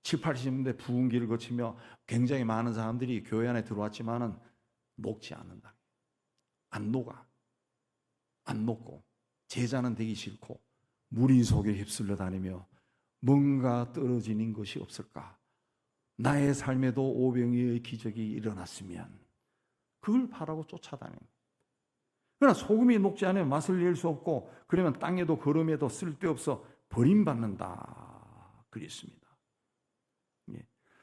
B: 7, 80년대 부흥기를 거치며 굉장히 많은 사람들이 교회 안에 들어왔지만은 녹지 않는다. 안 녹아. 안 녹고 제자는 되기 싫고 무리 속에 휩쓸려 다니며 뭔가 떨어지는 것이 없을까? 나의 삶에도 오병이의 기적이 일어났으면 그걸 바라고 쫓아다니는 거예요. 그러나 소금이 녹지 않으면 맛을 낼 수 없고, 그러면 땅에도 걸음에도 쓸데없어 버림받는다 그랬습니다.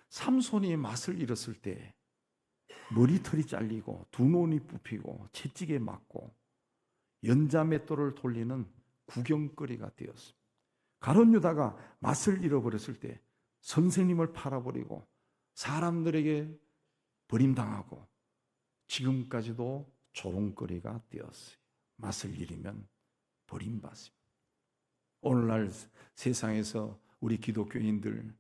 B: 삼손이 맛을 잃었을 때 머리털이 잘리고 두 눈이 뽑히고 채찍에 맞고 연자맷돌을 돌리는 구경거리가 되었습니다. 가룟 유다가 맛을 잃어버렸을 때 선생님을 팔아버리고 사람들에게 버림당하고 지금까지도 조롱거리가 되었어요. 맛을 잃으면 버림받습니다. 오늘날 세상에서 우리 기독교인들,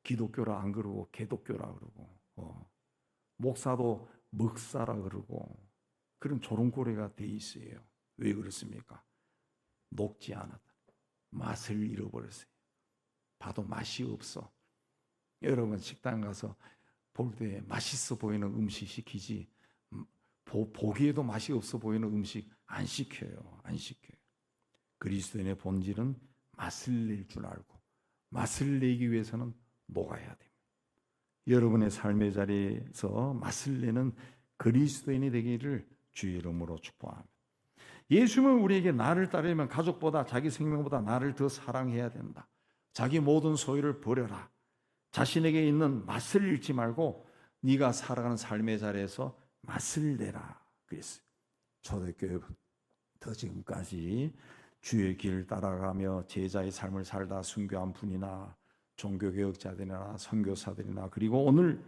B: 기독교라 안 그러고 개독교라 그러고, 목사도 먹사라 그러고 그런 조롱거리가 돼 있어요. 왜 그렇습니까? 녹지 않았다. 맛을 잃어버렸어요. 봐도 맛이 없어. 여러분 식당 가서 볼 때 맛있어 보이는 음식 시키지, 보기에도 맛이 없어 보이는 음식 안 시켜요. 안 시켜요. 그리스도인의 본질은 맛을 낼 줄 알고 맛을 내기 위해서는 녹아야 됩니다. 여러분의 삶의 자리에서 맛을 내는 그리스도인이 되기를 주의 이름으로 축복합니다. 예수님은 우리에게 나를 따르면 가족보다 자기 생명보다 나를 더 사랑해야 된다. 자기 모든 소유를 버려라. 자신에게 있는 맛을 잃지 말고 네가 살아가는 삶의 자리에서 맛을 내라 그랬어요. 초대교회부터 지금까지 주의 길을 따라가며 제자의 삶을 살다 순교한 분이나 종교개혁자들이나 선교사들이나 그리고 오늘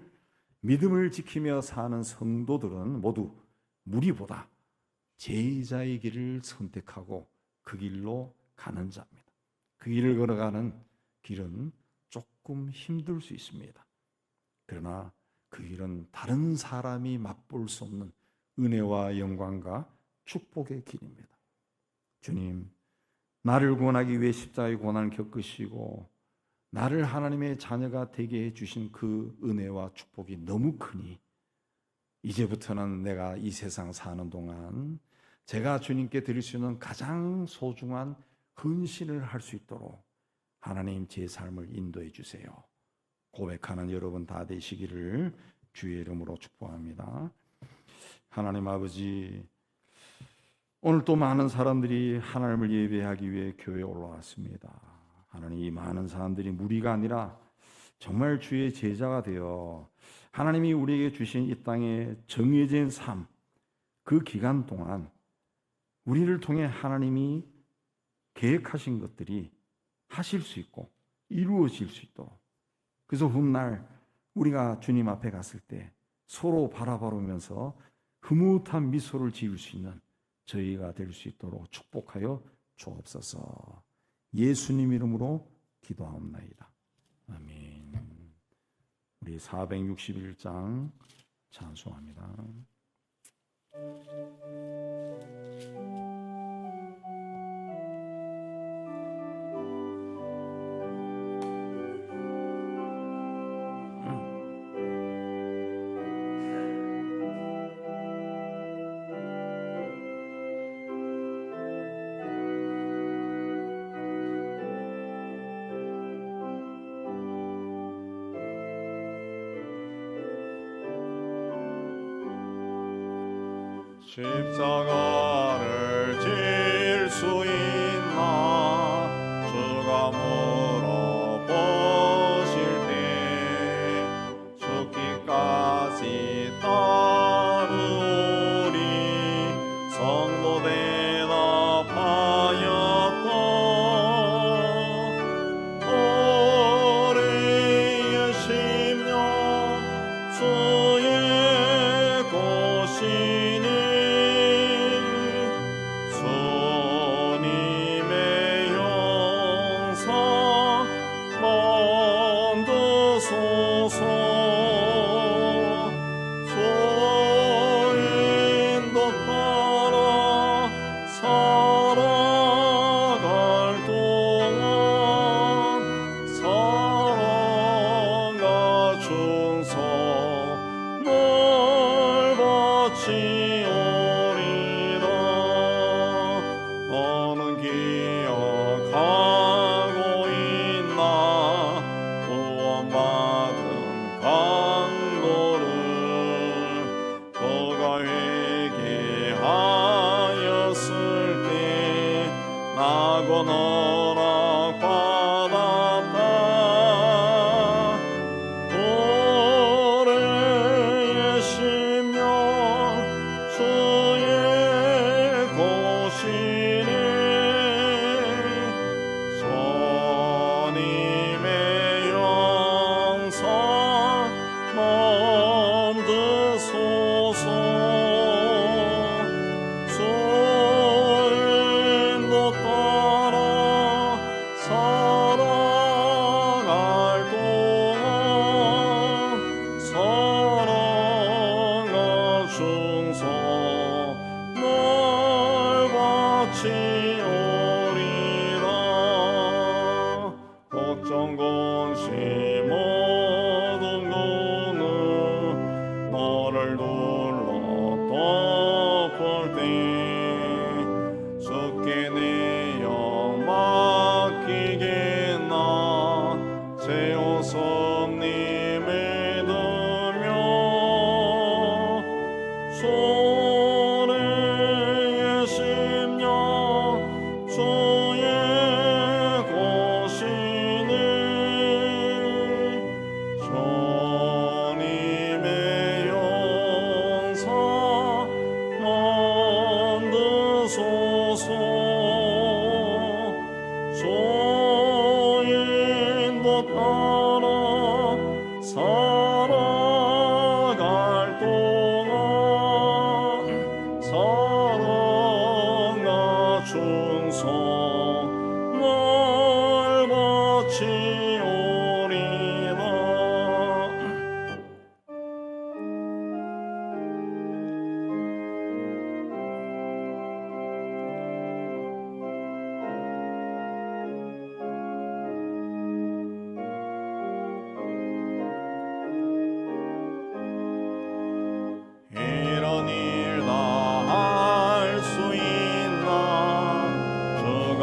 B: 믿음을 지키며 사는 성도들은 모두 무리보다 제자의 길을 선택하고 그 길로 가는 자입니다. 그 길을 걸어가는 길은 조금 힘들 수 있습니다. 그러나 그 길은 다른 사람이 맛볼 수 없는 은혜와 영광과 축복의 길입니다. 주님, 나를 구원하기 위해 십자가의 고난을 겪으시고 나를 하나님의 자녀가 되게 해주신 그 은혜와 축복이 너무 크니 이제부터는 내가 이 세상 사는 동안 제가 주님께 드릴 수 있는 가장 소중한 헌신을 할 수 있도록 하나님 제 삶을 인도해 주세요. 고백하는 여러분 다 되시기를 주의 이름으로 축복합니다. 하나님 아버지, 오늘 또 많은 사람들이 하나님을 예배하기 위해 교회에 올라왔습니다. 하나님, 이 많은 사람들이 무리가 아니라 정말 주의 제자가 되어 하나님이 우리에게 주신 이 땅에 정해진 삶, 그 기간 동안 우리를 통해 하나님이 계획하신 것들이 하실 수 있고 이루어질 수 있도록, 그래서 훗날 우리가 주님 앞에 갔을 때 서로 바라보면서 흐뭇한 미소를 지을 수 있는 저희가 될 수 있도록 축복하여 주옵소서. 예수님 이름으로 기도하옵나이다. 아멘. 우리 461장 찬송합니다.
A: 십자가를 질 수 있나 주가 물어보실 때 죽기까지 따르오리 성도 대답하였다. 오래의 심령 주의 고시니 주님의 영상 만드소서. 주인도 따라 살아갈 동안 사랑과 충성 널 바치오리다. 너는 기억하고 있나 구원받은 강도를 그가 회개하였을 때 나고 허락받았다. 오래의 심령 주의 고시니 주님의 영상 만드소서. 주인도 따라 살아갈 동안 사랑과 충성 널 바치오리라. 걱정 근심 모든 거는 너를 눌러 덮을 때 주께 내 영 맡기겠나. 제 옷은 님을 들며 손의 심령 주의 고시니 주님의 영상 만드소서. 주인도 따라 살아갈 동안 사랑과 충성 널 바치오리다. 이런 일 다 할 수 있나 주가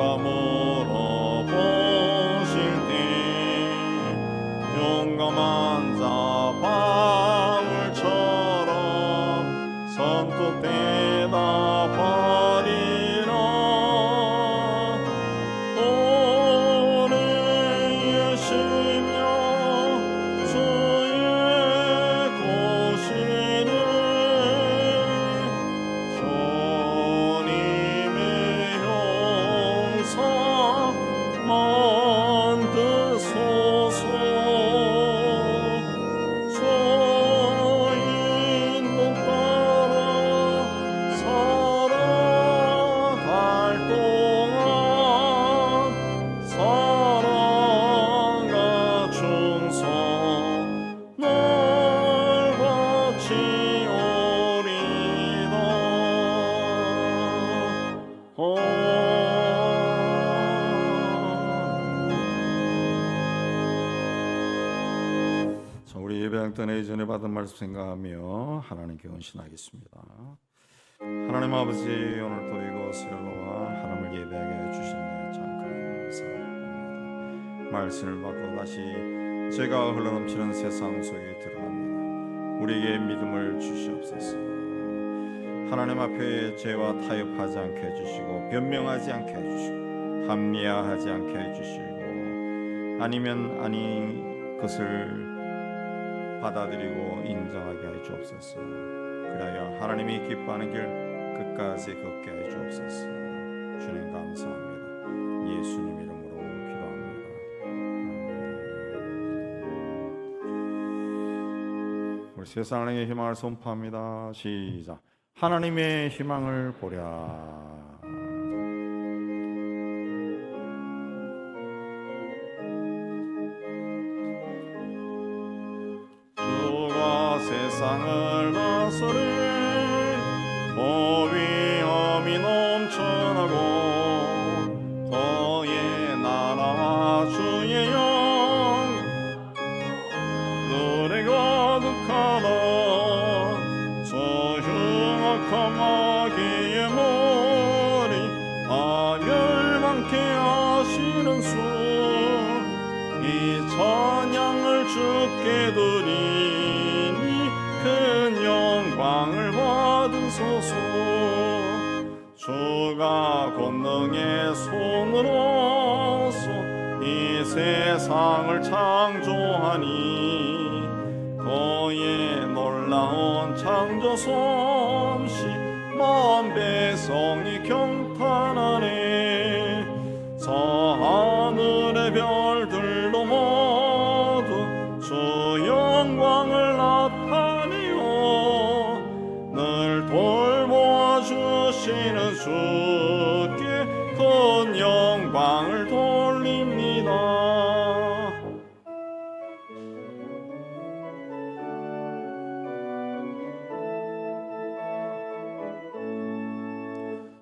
A: 자, 우리 예배당 떠나기 전에 받은 말씀 생각하며 하나님께 헌신하겠습니다. 하나님 아버지, 오늘도 이곳을 놓아 하나님을 예배하게 해주시니 잠깐 감사합니다. 말씀을 받고 다시 죄가 흘러넘치는 세상 속에 들어갑니다. 우리에게 믿음을 주시옵소서. 하나님 앞에 죄와 타협하지 않게 해주시고 변명하지 않게 해주시고 합리화하지 않게 해주시고 아니면 아닌 것을 받아들이고 인정하게 해 주옵소서. 그래야 하나님이 기뻐하는 길 끝까지 걷게 해 주옵소서. 주님 감사합니다. 예수님 이름으로 기도합니다. 아멘. 우리 세상의 희망을 선포합니다. 시작. 하나님의 희망을 보랴. 세상을 다스리 위엄이 넘쳐나고 그의 나라와 주의 영 노래 가득하다. 저 흉악한 마귀의 머리 다 멸망케 하시는 수 이 찬양을 주께 드리니 큰 영광을 받으소서. 주가 권능의 손으로서 이 세상을 창조하니 그의 놀라운 창조 솜씨 만 백성이 경탄하네. 저 하늘의 별들도 모두 주 영광을 나타내요. 늘 돌보아 주시는 주께 큰 영광을 돌립니다.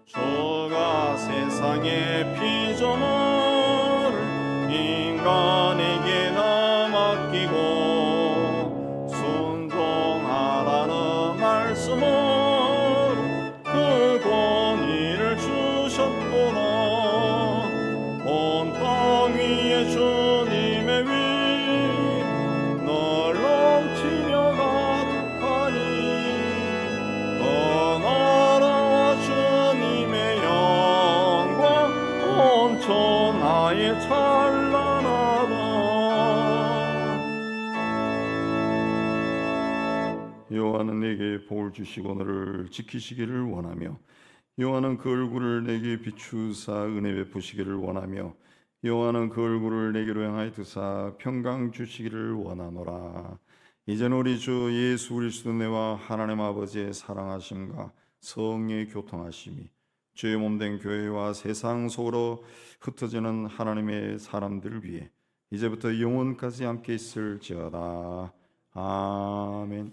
A: 주가 세상의 피조물을 인간에게나 맡기고 순종하라는 말씀으로 그 권위를 주셨구나. 온 땅 위에 주님의 위 늘 넘치며 가득하니 그 나라와 주님의 영광 온 천하에 찬란하다. 여호와는 내게 복을 주시고 너를 지키시기를 원하며 여호와는 그 얼굴을 내게 비추사 은혜 베푸시기를 원하며 여호와는 그 얼굴을 내게로 향하여 드사 평강 주시기를 원하노라. 이제는 우리 주 예수 그리스도 내와 하나님 아버지의 사랑하심과 성령의 교통하심이 주의 몸된 교회와 세상 속으로 흩어지는 하나님의 사람들을 위해 이제부터 영원까지 함께 있을지어다. 아멘.